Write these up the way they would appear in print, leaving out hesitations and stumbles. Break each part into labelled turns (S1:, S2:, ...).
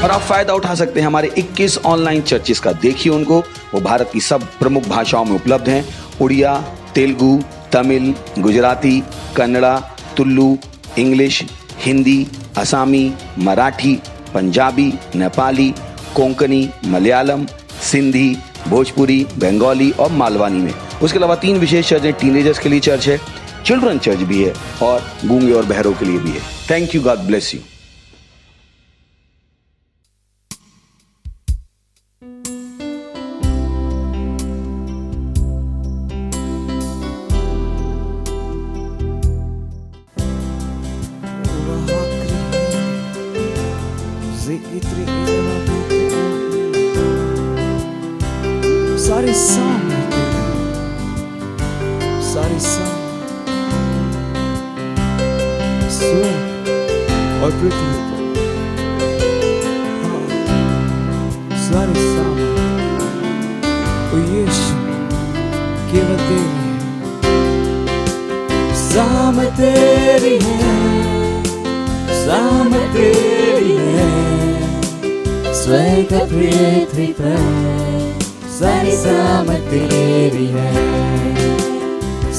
S1: और आप फायदा उठा सकते हैं हमारे 21 ऑनलाइन चर्चेस का। देखिए उनको, वो भारत की सब प्रमुख भाषाओं में उपलब्ध हैं। उड़िया, तेलुगु, तमिल, गुजराती, कन्नड़ा, तुलु, इंग्लिश, हिंदी, असमी, मराठी, पंजाबी, नेपाली, कोंकणी, मलयालम, सिंधी, भोजपुरी, बंगाली और मालवानी में। उसके अलावा 3 विशेष चर्च हैं। टीनेजर्स के लिए चर्च है, चिल्ड्रन चर्च भी है और गूंगे और बहरों के लिए भी है। Thank you, God bless you.
S2: सारे सारे स्वर्ग और पृथ्वी सारे ओ यीशु केवल तेरी है, सामर्थ तेरी है, स्वर्ग पृथ्वी पर सारी सामर्थ तेरी है,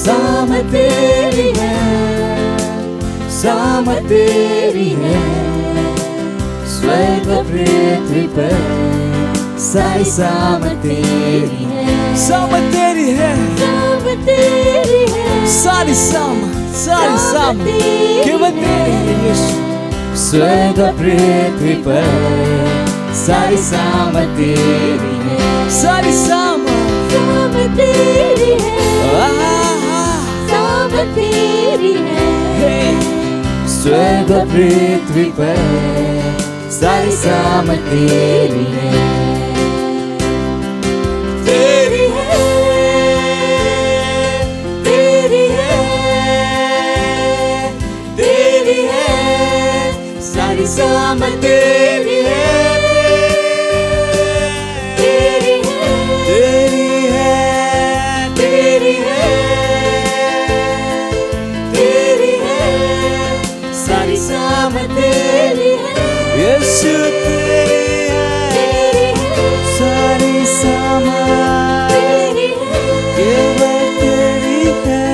S2: सामर्थ तेरी है, सामर्थ तेरी है, स्वर्ग पृथ्वी पर सारी सामर्थ तेरी है, सामर्थ तेरी है, सामर्थ तेरी है, सारी सामर्थ केवल तेरी है यीशु। स्वर्ग पृथ्वी पर सारी सामर्थ तेरी है, सारी सामर्थ तेरी है, सामर्थ तेरी है, स्वर्ग पृथ्वी पर सारी सामर्थ तेरी है, तेरी है, तेरी है, तेरी है, सारी सामर्थ तेरी है, यीशु तेरी है, सारी सामर्थ केवल तेरी है,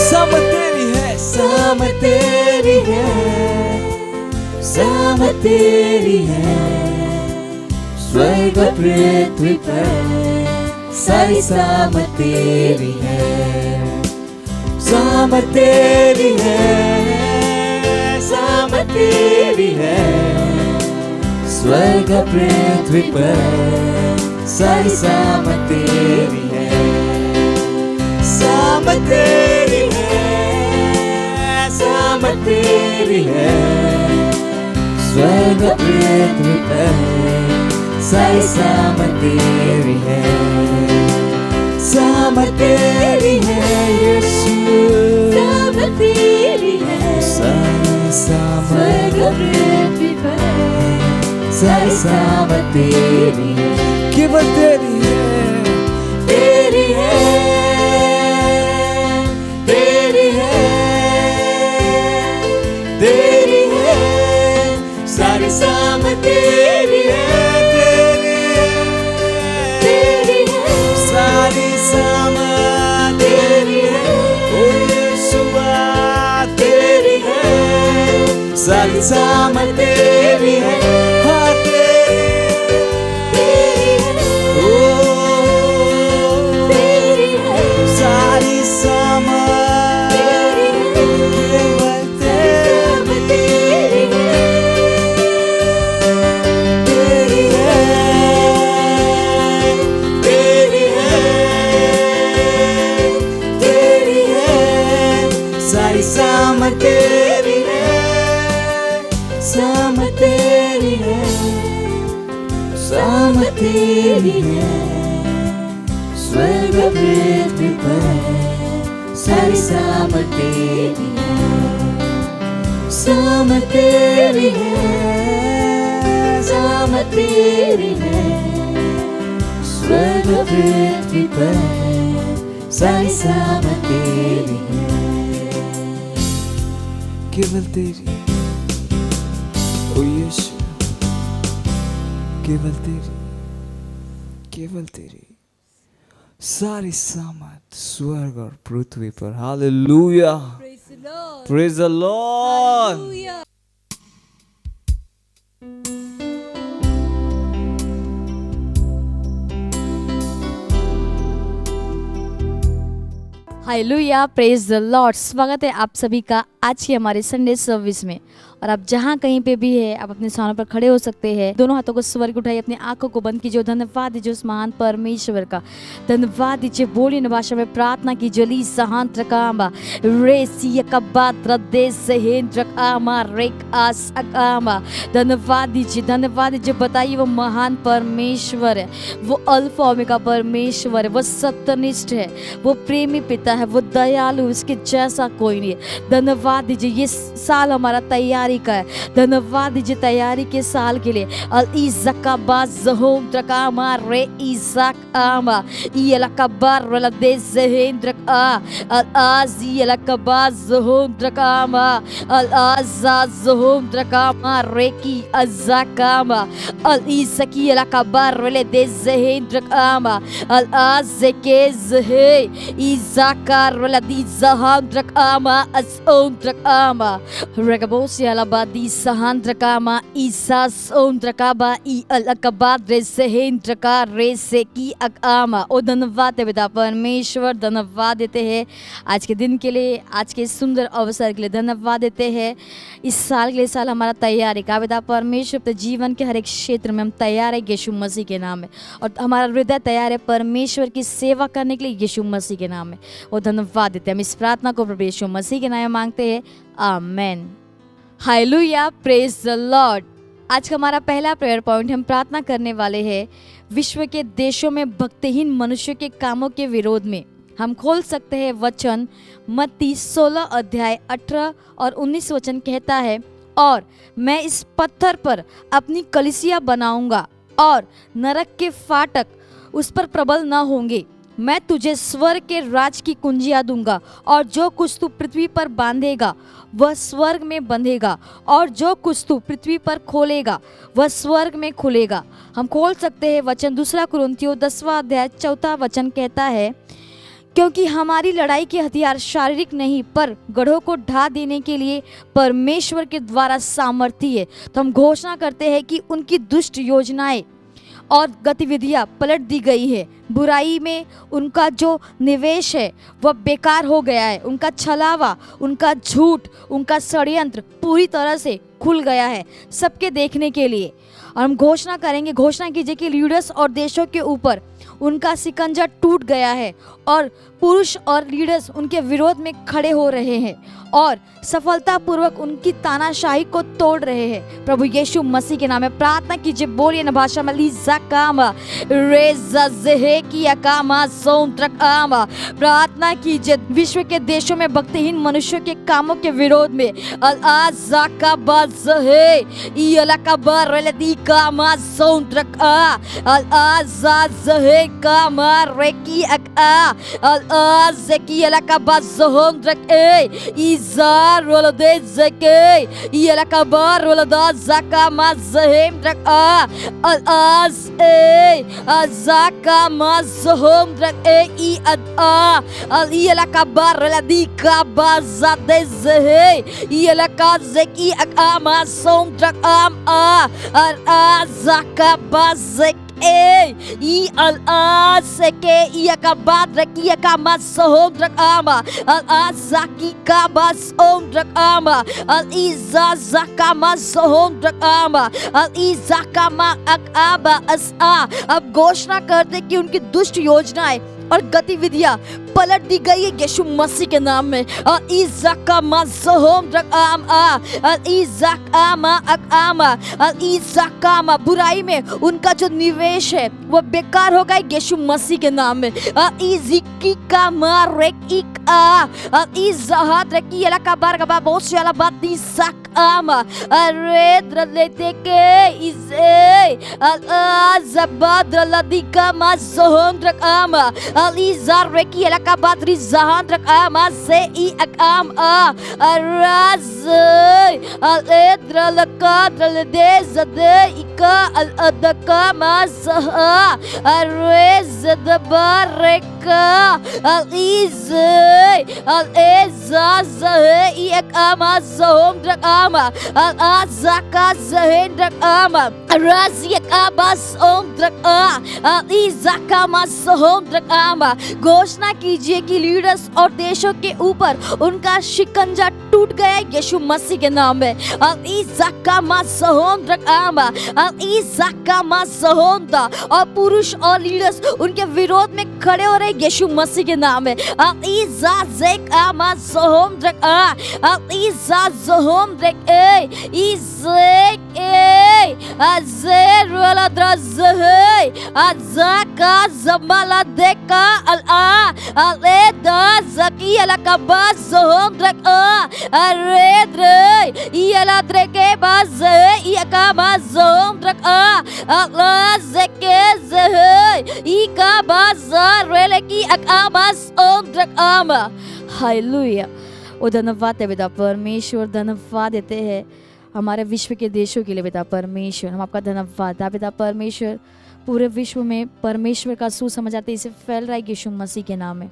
S2: सामर्थ तेरी है, सामर्थ तेरी है, सामर्थ तेरी है, स्वर्ग पृथ्वी पर सारी सामर्थ तेरी है, सामर्थ तेरी है, सामर्थ तेरी है, स्वर्ग पृथ्वी पर सारी सामर्थ तेरी है, सामर्थ तेरी है, सामर्थ तेरी है, स्वर्ग पृथ्वी पर सारी सामर्थ तेरी है, सामर्थ तेरी है यीशु, सामर्थ तेरी है, सारी सामर्थ पृथ्वी पर सारी सामर्थ तेरी है, केवल तेरी है, तेरी है, तेरी है, तेरी है, सारी सामर्थ तेरी है, तेरी है, सारी सामर्थ तेरी है, ओ यीशुआ तेरी है, सारी सामर्थ तेरी है, हाँ तेरी है, ओ तेरी है, सारी सामर्थ केवल तेरी है, तेरी है, सारी सामर्थ तेरी है, सामर्थ तेरी है, सामर्थ तेरी है, स्वर्ग पृथ्वी पर सारी सामर्थ तेरी है, सामर्थ तेरी है, सामर्थ तेरी है, स्वर्ग पृथ्वी पर सारी सामर्थ तेरी है, केवल तेरी, ओ यीशु, केवल तेरी सारी सामर्थ स्वर्ग और पृथ्वी पर। Hallelujah, praise the Lord.
S3: Hallelujah, praise the Lord. स्वागत है आप सभी का आज की हमारे संडे सर्विस में। और आप जहाँ कहीं पे भी है, आप अपने स्थानों पर खड़े हो सकते हैं। दोनों हाथों को स्वर्ग उठाइए, अपनी आंखों को बंद कीजिए। धन्यवाद दीजिए उस महान परमेश्वर का, धन्यवाद दीजिए। बोलिए न भाषा में प्रार्थना कीजिए। ली सहांत्र कामा रेसी कबात रदेश सेहेंद्र कामा रेक आस अकामा। धन्यवाद दीजिए। बताइए वो महान परमेश्वर है, वो अल्फा ओमेगा परमेश्वर है, वो सत्यनिष्ठ है, वो प्रेमी पिता है, वो दयालु, उसके जैसा कोई नहीं है। धन्यवाद दीजिए। ये साल हमारा तैयारी का है। धन्यवाद दीजिए तैयारी के साल के लिए। अल इज़काबा ज़होम त्रकामा रे इज़कामा इयलकबार रलदे ज़हेंद्र आ अल आज़ी यलकबा ज़होम त्रकामा अल आज़ा ज़होम त्रकामा रे की अज़कामा अल इज़की यलकबार रलदे ज़हेंद्र कामा अल आज़के ज़हे इज़कार रलदी ज़हाम त्रकामा अज़ोम त्रकामा रगबोसी Alabadi Sahandrakama Isa Sondrakaba I Alakabad Resehendraka Reseki Akama। ओ धन्यवाद है पिता परमेश्वर, धन्यवाद देते हैं आज के दिन के लिए, आज के सुंदर अवसर के लिए। धन्यवाद देते हैं इस साल के लिए। साल हमारा तैयार है पिता परमेश्वर, तो जीवन के हर एक क्षेत्र में हम तैयार है यीशु मसीह के नाम में। और हमारा हृदय तैयार है परमेश्वर की सेवा करने के लिए यीशु मसीह के नाम में। वो धन्यवाद देते हैं। हम इस प्रार्थना को प्रभु यीशु मसीह के नाम में मांगते हैं, amen. Hallelujah, praise the Lord. आज का हमारा पहला प्रेयर पॉइंट, हम प्रार्थना करने वाले हैं विश्व के देशों में भक्तिहीन मनुष्य के कामों के विरोध में। हम खोल सकते हैं वचन मत्ती 16 अध्याय 18 और 19 वचन कहता है, और मैं इस पत्थर पर अपनी कलीसिया बनाऊंगा और नरक के फाटक उस पर प्रबल न होंगे। मैं तुझे स्वर्ग के राज की कुंजियां दूंगा, और जो कुछ तू पृथ्वी पर बांधेगा वह स्वर्ग में बंधेगा, और जो कुछ तू पृथ्वी पर खोलेगा वह स्वर्ग में खुलेगा। हम खोल सकते हैं वचन 2 कुरिन्थियों 10वां अध्याय 4 वचन कहता है, क्योंकि हमारी लड़ाई के हथियार शारीरिक नहीं पर गढ़ों को ढा देने के लिए परमेश्वर के द्वारा सामर्थी है। तो हम घोषणा करते हैं कि उनकी दुष्ट योजनाएं और गतिविधियां पलट दी गई है। बुराई में उनका जो निवेश है वह बेकार हो गया है। उनका छलावा, उनका झूठ, उनका षड्यंत्र पूरी तरह से खुल गया है सबके देखने के लिए। और हम घोषणा कीजिए कि लीडर्स और देशों के ऊपर उनका सिकंजा टूट गया है, और पुरुष और लीडर्स उनके विरोध में खड़े हो रहे हैं और सफलतापूर्वक उनकी तानाशाही को तोड़ रहे हैं। प्रभु यीशु मसीह के नाम में प्रार्थना कीजिए। बोलिए न भाषा में प्रार्थना कीजिए। विश्व के देशों में भक्तिहीन मनुष्यों के कामों के विरोध में Izar walade zake yela kabar walada zaka mazhem drak a al az e azaka mazhom drak e ad a al yela kabar waladi kabazade zhe yela kazeki ak ama som drak am a al azaka bazek i al aseke iakabat rakiakama sohondrakama al azaki kabas ondrakama al izazakama sohondrakama al izakama akaba asa। अब घोषणा करते कि उनकी दुष्ट योजनाएं और गतिविधियां पलट दी गई है यीशु मसीह के नाम में। बुराई में उनका जो निवेश है वो बेकार होगा यीशु मसीह के नाम में। ama redra leteke ize zabadra ladika mazondra ama alizar reki elakabadri zahandra ama se I akam razay aledra lakadra ledezade ika aladaka mazaha arezadabareka alizay alezazahe iakama zahondra ama alazaka zahendra ama raziakabas ondra alizakama zahondra ama घोषणा कीजिए कि leaders और देशों के ऊपर उनका शिकंजा टूट गया यीशु मसीह के नाम में और पुरुष और लीडर्स उनके विरोध में खड़े हो रहे यीशु मसीह के नाम में aleda zaki ala kabaz zondrak aredre iala dreke baz iakama zondrak ala zeke zeh ikabaz releki akamas ondrak ama hallelujah. ओ धन्यवाद है पिता परमेश्वर, धन्यवाद देते हैं हमारे विश्व के देशों के लिए पिता परमेश्वर। हम आपका धन्यवाद है पिता परमेश्वर। पूरे विश्व में परमेश्वर का सुसमाचार इसे फैल रहा है यीशु मसीह के नाम में।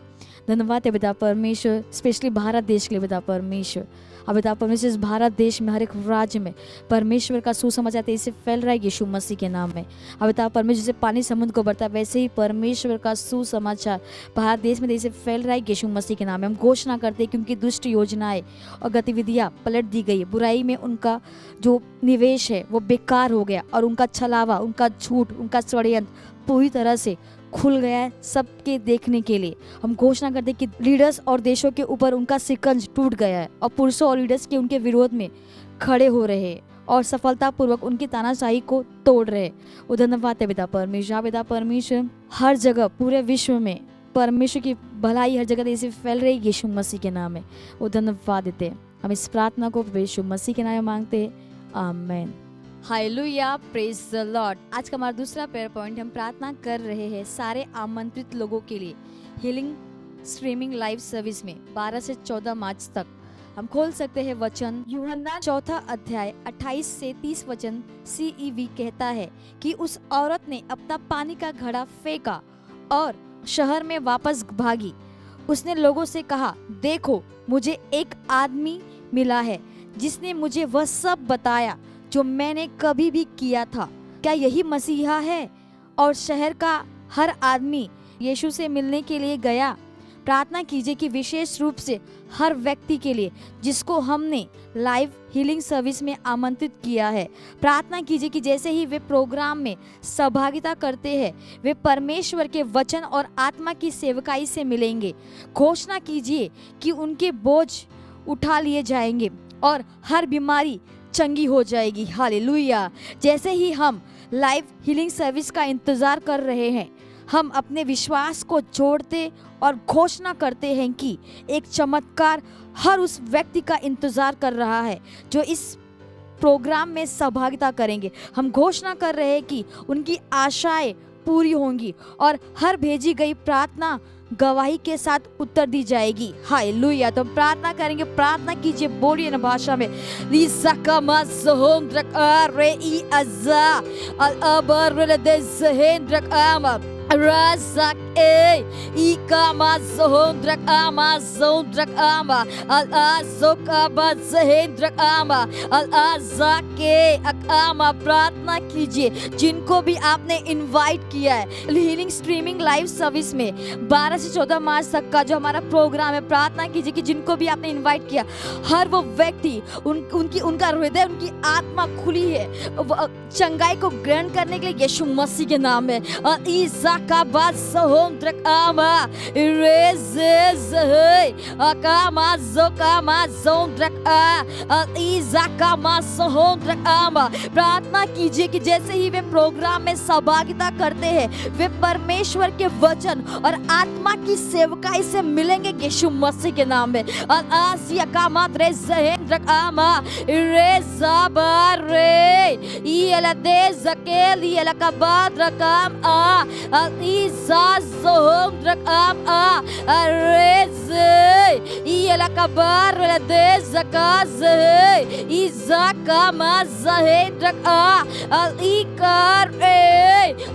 S3: धन्यवाद है पिता परमेश्वर, स्पेशली भारत देश के लिए पिता परमेश्वर। अब पिता परमेश्वर इस भारत देश में हर एक राज्य में परमेश्वर का सुसमाचार इसे फैल रहा है यीशु मसीह के नाम में। अब पिता परमेश्वर जैसे पानी समुद्र को बढ़ता है वैसे ही परमेश्वर का सुसमाचार भारत देश में इसे फैल रहा है यीशु मसीह के नाम में। हम घोषणा करते हैं क्योंकि दुष्ट योजनाएं और गतिविधियां पलट दी गई है। बुराई में उनका जो निवेश है वो बेकार हो गया और उनका छलावा, उनका झूठ, उनका षड्यंत्र पूरी तरह से खुल गया है सबके देखने के लिए। हम घोषणा करते हैं कि लीडर्स और देशों के ऊपर उनका शिकंज टूट गया है और पुरुषों और लीडर्स के उनके विरोध में खड़े हो रहे हैं और सफलतापूर्वक उनकी तानाशाही को तोड़ रहे हैं। वो धन्यवाद है पिता परमेश्वर। पिता परमेश्वर हर जगह पूरे विश्व में परमेश्वर की भलाई हर जगह ऐसे फैल रही यीशु मसीह के नाम में। वो धन्यवाद देते हैं। हम इस प्रार्थना को यीशु मसीह के नाम में मांगते हैं, आमीन। Hallelujah, praise the Lord. आज का हमारा दूसरा प्रेयर पॉइंट, हम प्रार्थना कर रहे हैं सारे आमंत्रित लोगों के लिए हीलिंग स्ट्रीमिंग लाइव सर्विस में 12 से 14 मार्च तक। हम खोल सकते हैं वचन यूहन्ना 4 अध्याय 28 से 30 वचन। CEV कहता है कि उस औरत ने अपना पानी का घड़ा फेंका और शहर में वापस भागी। उसने लोगों से कहा, देखो मुझे एक आदमी मिला है जिसने मुझे वह सब बताया जो मैंने कभी भी किया था। क्या यही मसीहा है? और शहर का हर आदमी यीशु से मिलने के लिए गया। प्रार्थना कीजिए कि विशेष रूप से हर व्यक्ति के लिए जिसको हमने लाइव हीलिंग सर्विस में आमंत्रित किया है। प्रार्थना कीजिए कि जैसे ही वे प्रोग्राम में सहभागिता करते हैं वे परमेश्वर के वचन और आत्मा की सेवकाई से मिलेंगे। घोषणा कीजिए कि उनके बोझ उठा लिए जाएंगे और हर बीमारी चंगी हो जाएगी। हालेलुया। जैसे ही हम लाइव हीलिंग सर्विस का इंतजार कर रहे हैं, हम अपने विश्वास को जोड़ते और घोषणा करते हैं कि एक चमत्कार हर उस व्यक्ति का इंतजार कर रहा है जो इस प्रोग्राम में सहभागिता करेंगे। हम घोषणा कर रहे हैं कि उनकी आशाएं पूरी होंगी और हर भेजी गई प्रार्थना गवाही के साथ उत्तर दी जाएगी। हालेलुया। तो प्रार्थना करेंगे। प्रार्थना कीजिए बोलिए न भाषा में। Razak ikama zohondrak ama zondrak ama al azokaba zehendrak ama al azake akama। प्रार्थना कीजिए जिनको भी आपने इनवाइट किया है हीलिंग स्ट्रीमिंग लाइव सर्विस में 12 से 14 मार्च तक का जो हमारा प्रोग्राम है। प्रार्थना कीजिए कि जिनको भी आपने इनवाइट किया हर वो व्यक्ति उनका हृदय, उनकी आत्मा खुली है चंगाई को ग्रहण करने के लिए यीशु मसीह के नाम में। zondrakama irezezhe akama zokama zondrakama izakama sohondrakama। प्रार्थना कीजिए कि जैसे ही वे प्रोग्राम में सहभागिता करते हैं वे परमेश्वर के वचन और आत्मा की सेवकाई से मिलेंगे यीशु मसीह के नाम में। आसियाकामा त्रेज़हेंद्रकामा इरेज़ाबारे इयलदेज़केल इयलकाबाद्रकाम इज़ाज़ोहंद्रकाम अरेज़े इयलकाबार इयलदेज़काज़े इज़ाकामा ज़हेंद्रका इकारे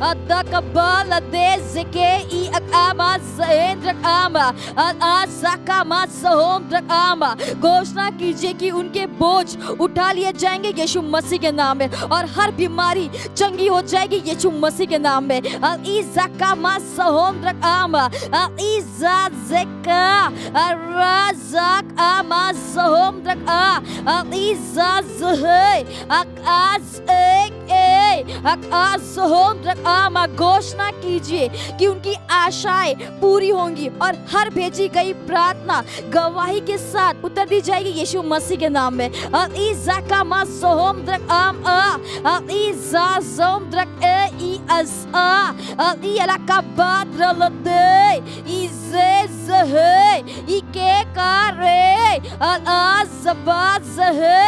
S3: अदकबाल देज़के इअकामा ज़हेंद्रकामा आज़ाकामा ज़होंद्रकामा। घोषणा कीजिए कि उनके बोझ उठा लिए जाएंगे यीशु मसीह के नाम में और हर बीमारी चंगी हो जाएगी यीशु मसीह के नाम में। इज़ाकामा ज़होंद्रकामा इज़ाज़ेका राज़ाकामा ज़होंद्रका इज़ाज़हे अकाज़होंद्रकामा। घोषणा कीजिए कि उनकी आशाएं पूरी होंगी और हर भेजी गई प्रार्थना गवाही के साथ उत्तर दी जाएगी यीशु मसीह के नाम में। इज़ाकामा ज़होंद्रकामा इज़ाज़ोंद्रक इअज़ा इयलकाबाद्रलदे इज़ेज़हे इकेकारे आज़बाज़हे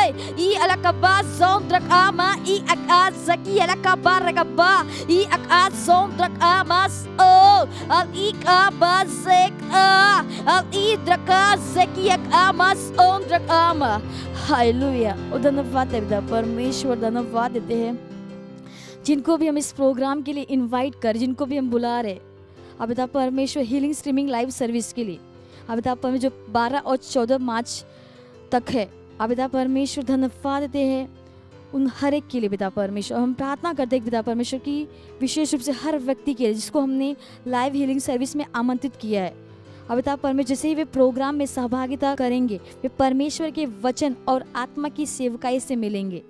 S3: इयलकाबाज़ोंद्रकामा इअकाज़की इयलकाबारकबा इअकाज़ोंद्रकामा ओ इकाबाज़ेका इद्रकाज़की इअकामा ज़ोंद्रकामा। हालेलुया। धन्यवाद है पिता परमेश्वर, धन्यवाद देते हैं जिनको भी हम इस प्रोग्राम के लिए इनवाइट कर, जिनको भी हम बुला रहे अब पिता परमेश्वर हीलिंग स्ट्रीमिंग लाइव सर्विस के लिए अब पिता परमेश्वर जो 12 और 14 मार्च तक है अब पिता परमेश्वर धन्यवाद देते हैं उन हर एक के लिए पिता परमेश्वर। हम प्रार्थना करते हैं पिता परमेश्वर की विशेष रूप से हर व्यक्ति के लिए जिसको हमने लाइव हीलिंग सर्विस में आमंत्रित किया है। अब पिता परमेश्वर जैसे ही वे प्रोग्राम में सहभागिता करेंगे वे परमेश्वर के वचन और आत्मा की सेवकाई से मिलेंगे।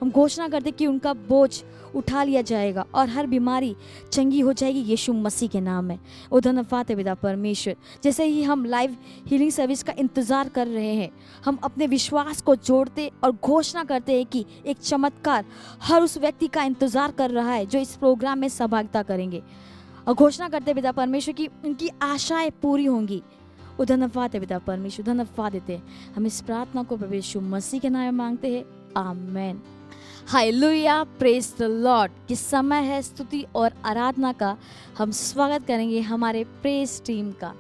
S3: हम घोषणा करते कि उनका बोझ उठा लिया जाएगा और हर बीमारी चंगी हो जाएगी यीशु मसीह के नाम में। ओ धन्यवाद है पिता परमेश्वर। जैसे ही हम लाइव हीलिंग सर्विस का इंतज़ार कर रहे हैं हम अपने विश्वास को जोड़ते और घोषणा करते हैं कि एक चमत्कार हर उस व्यक्ति का इंतज़ार कर रहा है जो इस प्रोग्राम में सहभागिता करेंगे और घोषणा करते हैं पिता परमेश्वर की उनकी आशाएं पूरी होंगी। ओ धन्यवाद है पिता परमेश्वर, धन्यवाद देते हैं। हम इस प्रार्थना को प्रभु यीशु मसीह के नाम में मांगते हैं, आमीन। Hallelujah, praise the Lord. कि समय है स्तुति और आराधना का। हम स्वागत करेंगे हमारे प्रेज टीम का।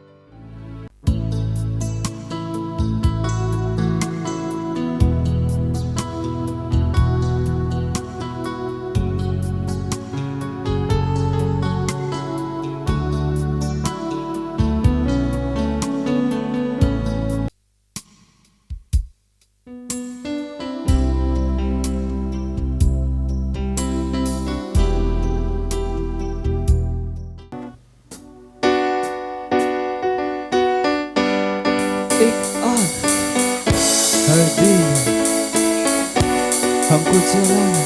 S2: हर दिन हमको चलाना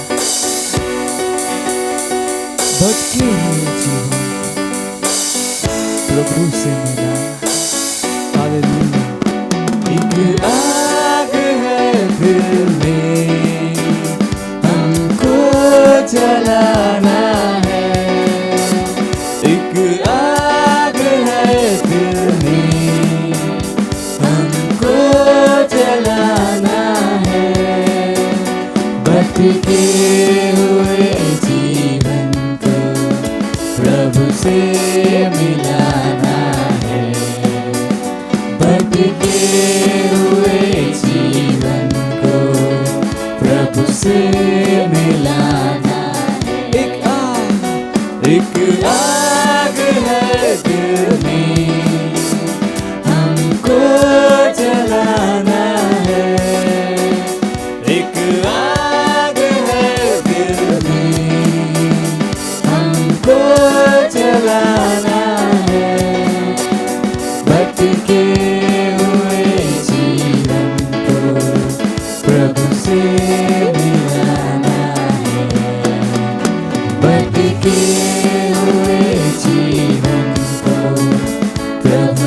S2: भटके हुए जीवन प्रभु से मिलाना। हालेलुया। एक आग है दिल में हमको जलाना है। एक आग है दिल में हमको जलाना है। भटके हुए जीवन को प्रभु से मिलाना है।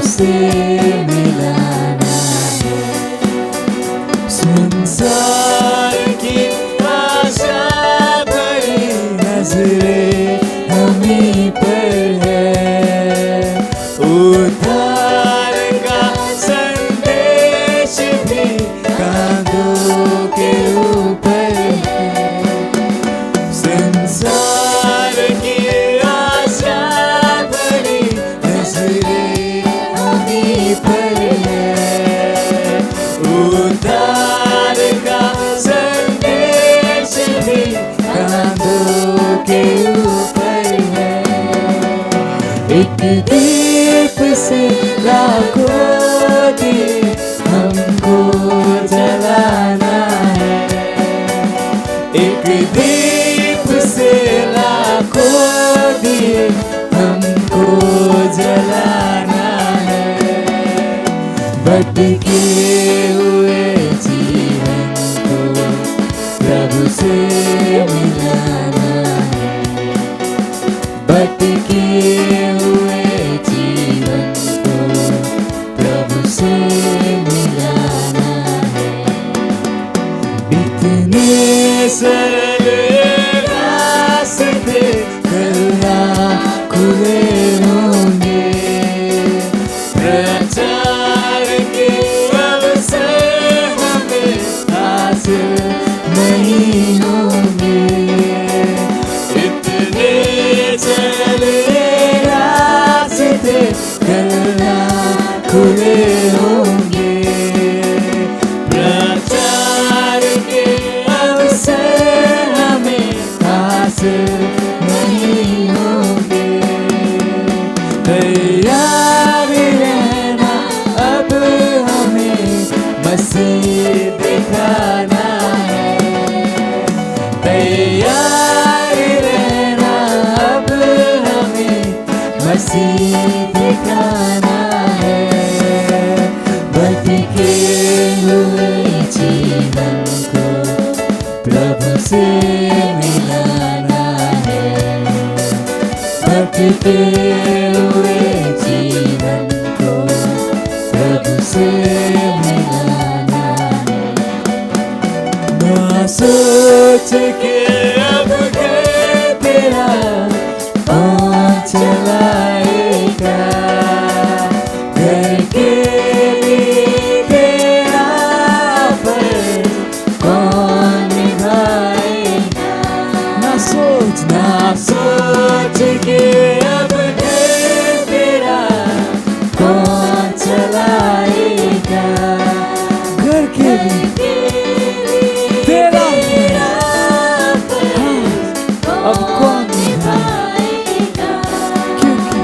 S2: से मिलाना है। संसार की आशा भरी नजरें हमी पर है। उद्धार का संदेश भी कांधों के ऊपर है। संसार की आशा भरी नजरें हमी पर है। उद्धार का संदेश भी कांधों के ऊपर है। एक दीप से लाखों दीप हमको जलाना है। एक दीप से लाखों दीप हमको जलाना है। भटके हुए जीवन को प्रभु से मिलाना है। भटके हुए जीवन को प्रभु से मिलाना है। इतने सरल रास्ते कल्ला खुले होंगे। प्रचार के अवसर हमें हासिल नहीं होंगे। इतने सरल रास्ते कल्ला खुले होंगे। प्रचार के अवसर हमें हासिल नहीं होंगे। तैयार रहना अब हमें मसीह दिखाना है। तैयार रहना अब हमें मसीह दिखाना है। भटके हुए जीवन को प्रभु से मिलाना है। भटके हुए जीवन को प्रभु से मिलाना है। ना सोच के अब घर तेरा कौन चलाएगा। घर के लिए तेरा फर्ज कौन निभाएगा। ना सोच के अब घर तेरा कौन चलाएगा। घर के लिए तेरा अब कौन निभाएगा। क्योंकि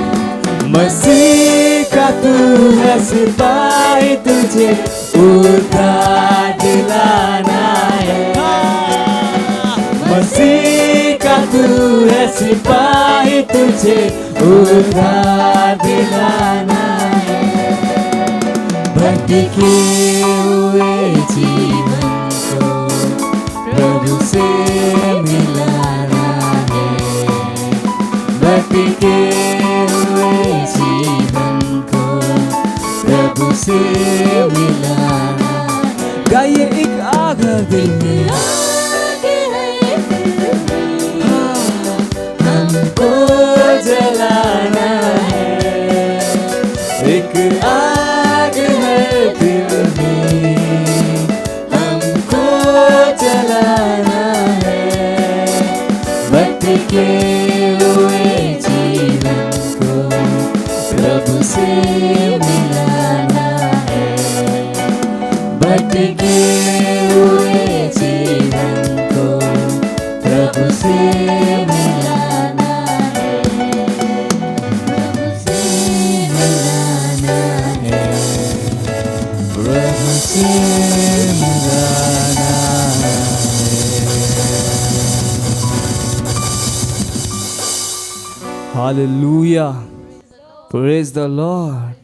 S2: मसीह का तू है सिपाही, तुझे उद्धार दिलाना है। मसीह का तू है सिपाही, तुझे उद्धार दिलाना है। भटके हुए जीवन को प्रभु से मिलाना है। भटके हुए जीवन को प्रभु से मिलाना। गाइए एक आग है दिल में, हमको जलाना है। एक आग है दिल में, हमको जलाना है। भटके हुए जीवन को प्रभु से मिलाना है। भटके हुए जीवन को प्रभु से मिलाना है। प्रभु से मिलाना है। प्रभु से मिलाना है। Hallelujah. Praise the Lord.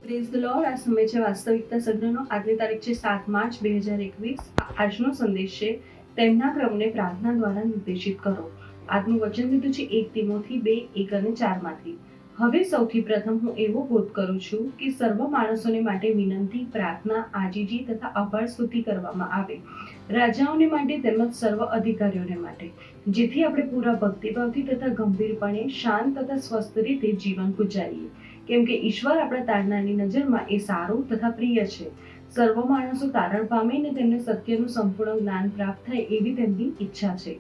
S4: Praise the Lord. I આ સમય છે વાસ્તવિકતા સગ્રહનો. આજની તારીખ છે 7 માર્ચ 2021. આજનો સંદેશ છે તેમના ક્રમને પ્રાર્થના દ્વારા નિર્દેશિત કરો. આજનું વચન લીધું છે 1 તિમોથી 2, 1 અને 4 માંથી. હવે સૌથી પ્રથમ હું એવો બોધ કરું છું કે સર્વ માણસોને માટે વિનંતી, પ્રાર્થના, આજીજી તથા આભાર સ્તુતિ કરવામાં આવે, રાજાઓને માટે તેમજ સર્વ અધિકારીઓને માટે, જેથી આપણે પૂરા ભક્તિભાવથી તથા ગંભીરપણે શાંત તથા સ્વસ્થ રીતે જીવન ગુજારીએ, કેમ કે ઈશ્વર આપણા તારનારની નજરમાં એ સારું તથા પ્રિય છે. સર્વ માણસો તારણ પામે ને તેમને સત્યનું સંપૂર્ણ જ્ઞાન પ્રાપ્ત થાય એવી તેમની ઈચ્છા છે.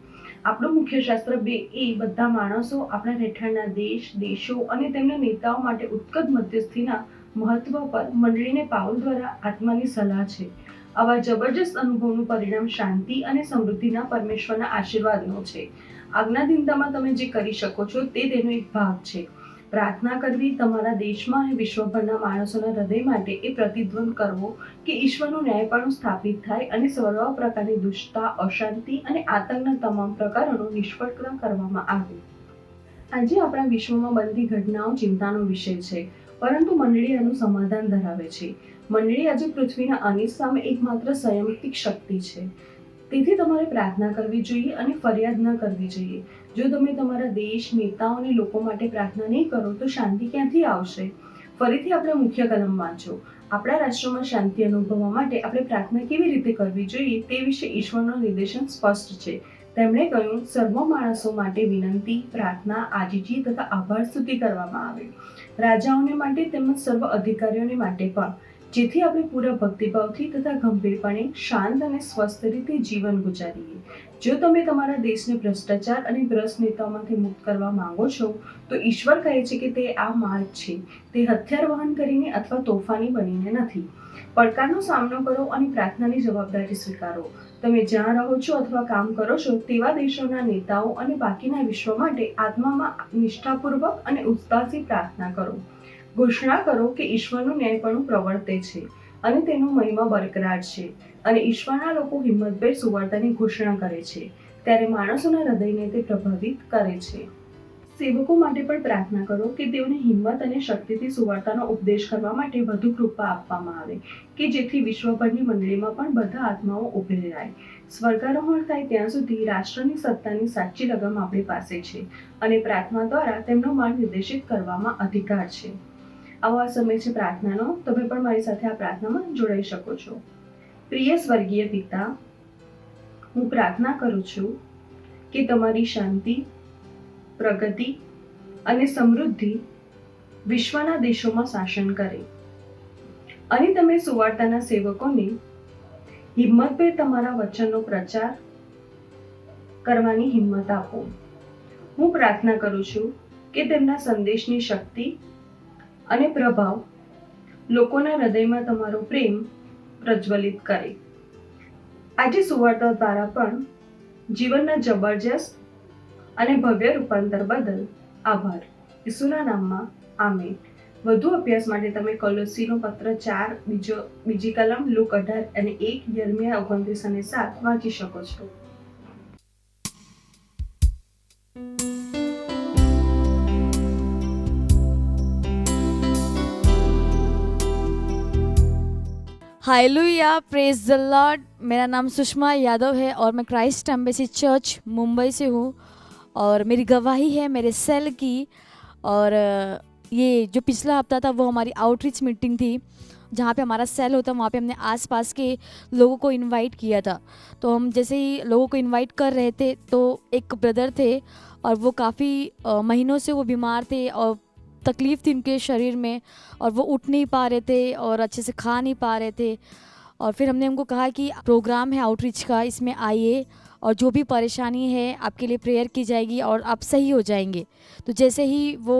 S4: આપણું મુખ્ય શાસ્ત્ર 2 એ બધા માણસો, આપણા રહેઠાણના દેશ, દેશો અને તેમના નેતાઓ માટે ઉત્કટ મધ્યસ્થીના મહત્વ પર મંડળીને પાઉલ દ્વારા આત્માની સલાહ છે. આવા જબરજસ્ત અનુભવનું પરિણામ શાંતિ અને સમૃદ્ધિના પરમેશ્વરના આશીર્વાદનો છે. આજ્ઞાધીનતામાં તમે જે કરી શકો છો તે તેનો એક ભાગ છે. પ્રાર્થના કરવી, તમારા દેશમાં અને વિશ્વભરના માણસોના હૃદય માટે એ પ્રતિધ્વન કરવો કે ઈશ્વરનું ન્યાયપણું સ્થાપિત થાય અને સર્વ પ્રકારની દુષ્ટતા, અશાંતિ અને આતંકના તમામ પ્રકારોનો નિષ્ફળતા કરવામાં આવે. આજે આપણા વિશ્વમાં બનતી ઘટનાઓ ચિંતાનો વિષય છે, પરંતુ મંડળી આનું સમાધાન ધરાવે છે. મંડળી આજે પૃથ્વીના અનિષ્ટ સામે એકમાત્ર સંયમિત શક્તિ છે. તેથી તમારે પ્રાર્થના કરવી જોઈએ અને ફરિયાદ ન કરવી જોઈએ. જો તમે તમારા દેશ, નેતાઓ અને લોકો માટે પ્રાર્થના નહીં કરો તો શાંતિ ક્યાંથી આવશે? ફરીથી આપણે મુખ્ય કલમ વાંચો. આપણા રાષ્ટ્રમાં શાંતિ અનુભવવા માટે આપણે પ્રાર્થના કેવી રીતે કરવી જોઈએ તે વિશે ઈશ્વરનો નિર્દેશન સ્પષ્ટ છે. તેમણે કહ્યું, સર્વ માણસો માટે વિનંતી, પ્રાર્થના, આજીજી તથા આભાર સ્તુતિ કરવામાં આવે, રાજાઓને માટે તેમજ સર્વ અધિકારીઓને માટે પણ, જેથી આપણે પૂરા ભક્તિભાવથી તથા ગંભીરપણે શાંત અને સ્વસ્થ રીતે જીવન ગુજારીએ. જો તમે તમારા દેશને ભ્રષ્ટાચાર અને ભ્રષ્ટ નેતાઓમાંથી મુક્ત કરવા માંગો છો તો ઈશ્વર કહે છે કે તે આ માર્ગ છે. તે હથિયાર વહન કરીને અથવા તોફાની બનીને નથી. પડકારનો સામનો કરો અને પ્રાર્થનાની જવાબદારી સ્વીકારો. તમે જ્યાં રહો છો અથવા કામ કરો છો તેવા દેશોના નેતાઓ અને બાકીના વિશ્વ માટે આત્મામાં નિષ્ઠાપૂર્વક અને ઉત્સાહથી પ્રાર્થના કરો. ઘોષણા કરો કે ઈશ્વરનું ન્યાયપણું પ્રવર્તે છે અને તેનો મહિમા બરકરાર છે, અને ઈશ્વરના લોકો હિંમતભેર સુવાર્તાની ઘોષણા કરે છે ત્યારે માણસોના હૃદયને તે પ્રભાવિત કરે છે. સેવકો માટે પણ પ્રાર્થના કરો કે તેઓને હિંમત અને શક્તિથી સુવાર્તાનો ઉપદેશ કરવા માટે વધુ કૃપા આપવામાં આવે, કે જેથી વિશ્વભરની મંડળીમાં પણ બધા આત્માઓ ઉભેરાય. સ્વર્ગારોહણ થાય ત્યાં સુધી રાષ્ટ્રની સત્તાની સાચી લગામ આપણી પાસે છે અને પ્રાર્થના દ્વારા તેમનો માર્ગ નિર્દેશિત કરવામાં અધિકાર છે. આવો આ સમય છે પ્રાર્થનાનો. તમે પણ મારી સાથે આ પ્રાર્થનામાં જોડાઈ શકો છો. પ્રિય સ્વર્ગીય પિતા, હું પ્રાર્થના કરું છું કે તમારી શાંતિ, પ્રગતિ અને સમૃદ્ધિ વિશ્વના દેશોમાં શાસન કરે, અને તમે સુવાર્તાના સેવકોને હિંમતભેર તમારા વચનનો પ્રચાર કરવાની હિંમત આપો. હું પ્રાર્થના કરું છું કે તેમના સંદેશની શક્તિ અને પ્રભાવ લોકોના હૃદયમાં તમારો પ્રેમ પ્રજ્વલિત કરે. આજે સુવાર્તા દ્વારા પણ જીવનના જબરજસ્ત અને ભવ્ય રૂપાંતર બદલ આભાર. ઈસુના નામમાં આમેન. વધુ અભ્યાસ માટે તમે કોલોસીનો પત્ર 4 બીજી કલમ, લુક 18 અને 1, યર્મિયા 29 અને 7 વાંચી શકો છો.
S3: Hallelujah, praise the Lord. मेरा नाम सुषमा यादव है और मैं क्राइस्ट एम्बेसी चर्च मुंबई से हूँ और मेरी गवाही है मेरे सेल की. और ये जो पिछला हफ्ता था वो हमारी आउटरीच मीटिंग थी जहाँ पे हमारा सेल होता वहाँ पे हमने आसपास के लोगों को इनवाइट किया था. तो हम जैसे ही लोगों को इनवाइट कर रहे थे तो एक ब्रदर थे और वो काफ़ी महीनों से वो बीमार थे और तकलीफ़ थी उनके शरीर में और वो उठ नहीं पा रहे थे और अच्छे से खा नहीं पा रहे थे. और फिर हमने उनको कहा कि प्रोग्राम है आउटरीच का, इसमें आइए और जो भी परेशानी है आपके लिए प्रेयर की जाएगी और आप सही हो जाएंगे. तो जैसे ही वो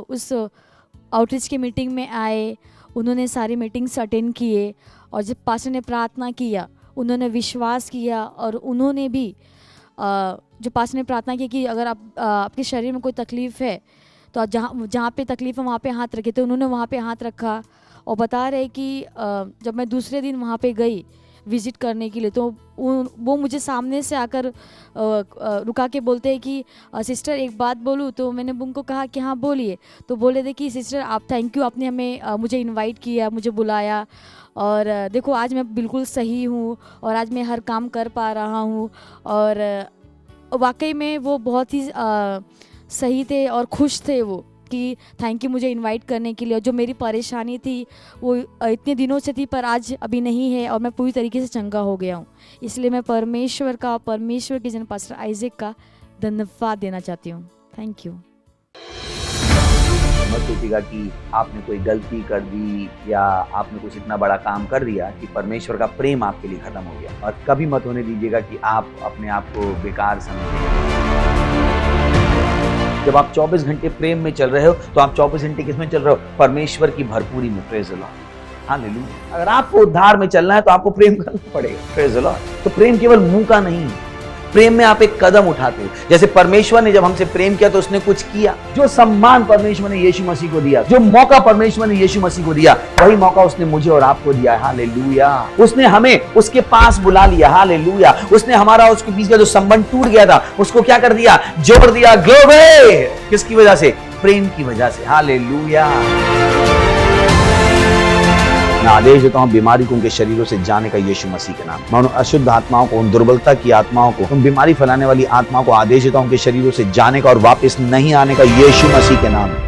S3: उस आउटरीच की मीटिंग में आए, उन्होंने सारी मीटिंग्स अटेंड किए और जब पास्टर ने प्रार्थना किया उन्होंने विश्वास किया और उन्होंने भी जो पास्टर ने प्रार्थना की कि अगर आपके शरीर में कोई तकलीफ़ है तो आप जहाँ पे तकलीफ़ है वहाँ पे हाथ रखे. तो उन्होंने वहाँ पे हाथ रखा और बता रहे कि जब मैं दूसरे दिन वहाँ पे गई विज़िट करने के लिए। तो वो मुझे सामने से आकर रुका के बोलते हैं कि सिस्टर एक बात बोलूँ। तो मैंने उनको कहा कि हाँ बोलिए। तो बोले थे कि सिस्टर आप थैंक यू, आपने हमें मुझे इनवाइट किया, मुझे बुलाया, और देखो आज मैं बिल्कुल सही हूँ और आज मैं हर काम कर पा रहा हूँ। और वाकई में वो बहुत ही सही थे और खुश थे वो कि थैंक यू मुझे इनवाइट करने के लिए। और जो मेरी परेशानी थी वो इतने दिनों से थी पर आज अभी नहीं है और मैं पूरी तरीके से चंगा हो गया हूँ। इसलिए मैं परमेश्वर का, परमेश्वर के जन पास्टर आइजैक का धन्यवाद देना चाहती हूँ। Thank you.
S5: मत सोचिएगा कि आपने कोई गलती कर दी या आपने कुछ इतना बड़ा काम कर दिया कि परमेश्वर का प्रेम आपके लिए खत्म हो गया। और कभी मत होने दीजिएगा कि आप अपने आप को बेकार समझें। जब आप 24 घंटे प्रेम में चल रहे हो तो आप 24 घंटे किस में चल रहे हो? परमेश्वर की भरपूरी में। Praise the Lord, hallelujah. अगर आपको उद्धार में चलना है तो आपको प्रेम करना पड़ेगा। Praise the Lord. तो प्रेम केवल मुंह का नहीं है, प्रेम में आप एक कदम उठाते हो। जैसे परमेश्वर ने जब हमसे प्रेम किया तो उसने कुछ किया। जो सम्मान परमेश्वर ने यीशु मसीह को दिया, जो मौका परमेश्वर ने यीशु मसीह को दिया, वही मौका उसने मुझे और आपको दिया। हालेलुया। उसने हमें उसके पास बुला लिया। हालेलुया। उसने हमारा उसके बीच का जो संबंध टूट गया था उसको क्या कर दिया? जोड़ दिया। ग्लोरी। किसकी वजह से? प्रेम की वजह से। हालेलुया। मैं आदेश देता हूं बीमारी को उनके शरीरों से जाने का यीशु मसीह के नाम। मैं उन अशुद्ध आत्माओं को, उन दुर्बलता की आत्माओं को, उन बीमारी फैलाने वाली आत्माओं को आदेश देता हूं उनके शरीरों से जाने का और वापस नहीं आने का यीशु मसीह के नाम।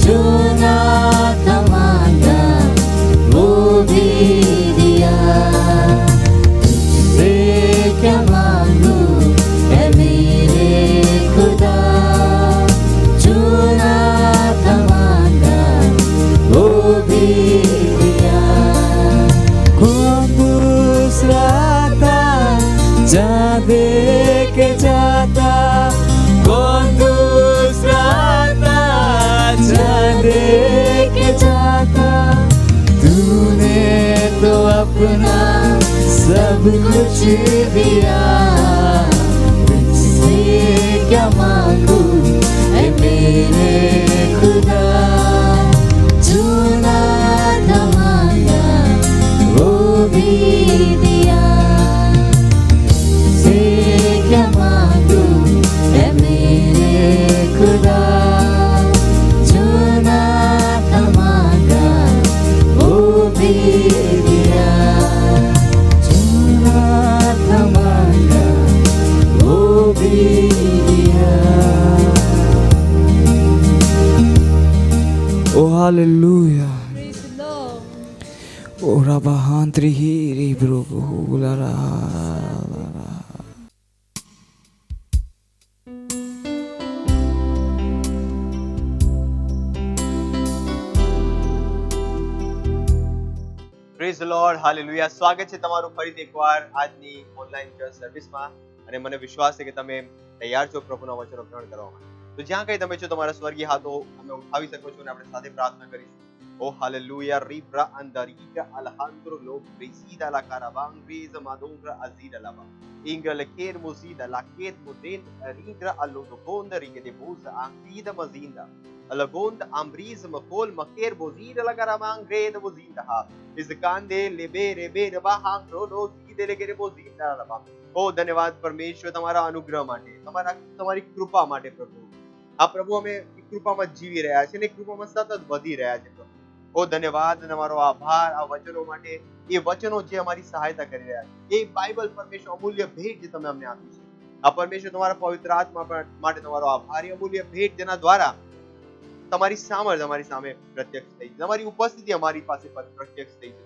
S2: जो ना जहाँ देके जाता कौन दूसरा आता, जहाँ देके जाता तूने तो अपना सब कुछ दिया, मुझसे क्या मांगू ऐ मेरे खुदा, चुना था मांगा वो भी दिया, से क्या मांगू ऐ मेरे खुदा, चुना था मांगा वो भी दिया, चुना था मांगा वो भी दिया। Oh hallelujah.
S3: Praise the Lord.
S2: Oh rabahantri hiri bro lara.
S6: Praise the lord, hallelujah. સ્વાગત છે તમારું ફરીથી એકવાર આજની ઓનલાઈન ચર્ચ સર્વિસમાં અને મને વિશ્વાસ છે કે તમે તૈયાર છો પ્રભુના વચનો ગ્રહણ કરવા માટે. તો જ્યાં કંઈ તમે છો તમારા સ્વર્ગીય હાથો તમે ઉઠાવી શકો છો અને આપણે સાથે પ્રાર્થના કરીશું. ઓ હાલેલુયા રીબ્રા અંદરીગ્રા અલહાન્દ્રો લો પ્રેસીદા લા કારાબાંગ્રીઝ માદોંગ્રા અઝીડા લાબા ઇંગ્રા લકેર મુઝીદા લાકેત મુદેન રીગ્રા અલોગોંદ રીગે બોઝ આંગીદા મઝીંદા અલગોંદ આમ્બ્રીઝ મકોલ મકેર બોઝીડા લા કારાબાંગ્રેદ બોઝીંદા હા ઇઝકાંદે લેબે રેબે રબા હાંગ્રો લો સીદે લેગેરે બોઝીંદા લાબા. ઓ ધન્યવાદ પરમેશ્વર તમારા અનુગ્રહ માટે, તમારી કૃપા માટે પ્રભુ. આ પ્રભુ અમે કૃપામાં જીવી રહ્યા છીએ અને કૃપામાં સતત વધી રહ્યા છે પ્રભુ. ઓ ધન્યવાદ, તમારો આભાર આ વચનો માટે, એ વચનો જે અમારી સહાયતા કરી રહ્યા છે, એ બાઇબલ પરમેશ્વર અમૂલ્ય ભેટ જે તમે અમને આપી છે. આ પરમેશ્વર તમારા પવિત્ર આત્મા માટે તમારો આભાર, એ અમૂલ્ય ભેટ જેના દ્વારા તમારી સામર્થ અમારી સામે પ્રત્યક્ષ થઈ છે, તમારી ઉપસ્થિતિ અમારી પાસે પ્રત્યક્ષ થઈ છે.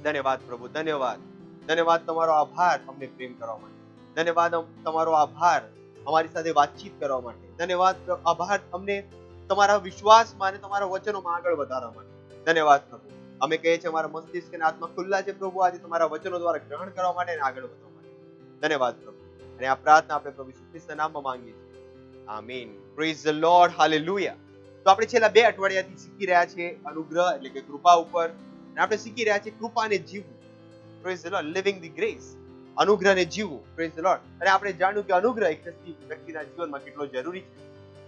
S6: ધન્યવાદ પ્રભુ, ધન્યવાદ, ધન્યવાદ, તમારો આભાર અમને પ્રેમ કરવા માટે, ધન્યવાદ તમારો આભાર અમારી સાથે વાતચીત કરવા માટે, ધન્યવાદ આભાર અમને તમારા વિશ્વાસમાં અને તમારા વચનોમાં આગળ વધારવા માટે. ધન્યવાદ પ્રભુ. અમે કહીએ છીએ અમારા મસ્તિષ્ક અને આત્મા ખુલ્લા છે પ્રભુ આજે તમારા વચનો દ્વારા ગ્રહણ કરવા માટે અને આગળ વધવા માટે. ધન્યવાદ પ્રભુ. અને આ પ્રાર્થના આપણે પ્રભુ ઈસુ ખ્રિસ્તના નામમાં માંગીએ છીએ. Amen. Praise the lord, hallelujah. તો આપણે છેલ્લા 2 અઠવાડિયાથી શીખી રહ્યા છીએ અનુગ્રહ એટલે કે કૃપા ઉપર, અને આપણે શીખી રહ્યા છીએ કૃપાને જીવવું. Praise the Lord, living the grace. અનુગ્રહને જીવવું. Praise the Lord. અને આપણે જાણ્યું કે અનુગ્રહ એક ખ્રિસ્તી વ્યક્તિના જીવનમાં કેટલો જરૂરી છે.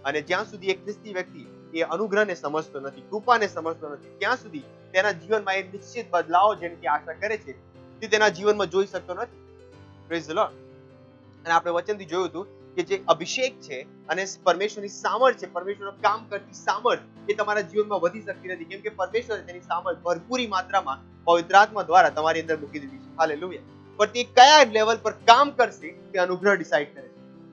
S6: અને જ્યાં સુધી એક ખ્રિસ્તી વ્યક્તિ એ અનુગ્રહને સમજતો નથી, કૃપાને સમજતો નથી, ત્યાં સુધી તેના જીવનમાં એ નિશ્ચિત બદલાવ જેની આશા કરે છે તે તેના જીવનમાં જોઈ શકતો નથી. Praise the Lord. અને આપણે વચનથી જોયું હતું કે જે અભિષેક છે અને પરમેશ્વરની સામર્થ છે, પરમેશ્વરનું કામ કરતી સામર્થ એ તમારા જીવનમાં વધી શકતી નથી, કેમ કે પરમેશ્વરે તેની સામર્થ ભરપૂરી માત્રામાં પવિત્ર આત્મા દ્વારા તમારી અંદર મૂકી દીધી છે. હાલેલુયા. પણ તે કયા લેવલ પર કામ કરશે તે અનુગ્રહ ડિસાઈડ કરે છે.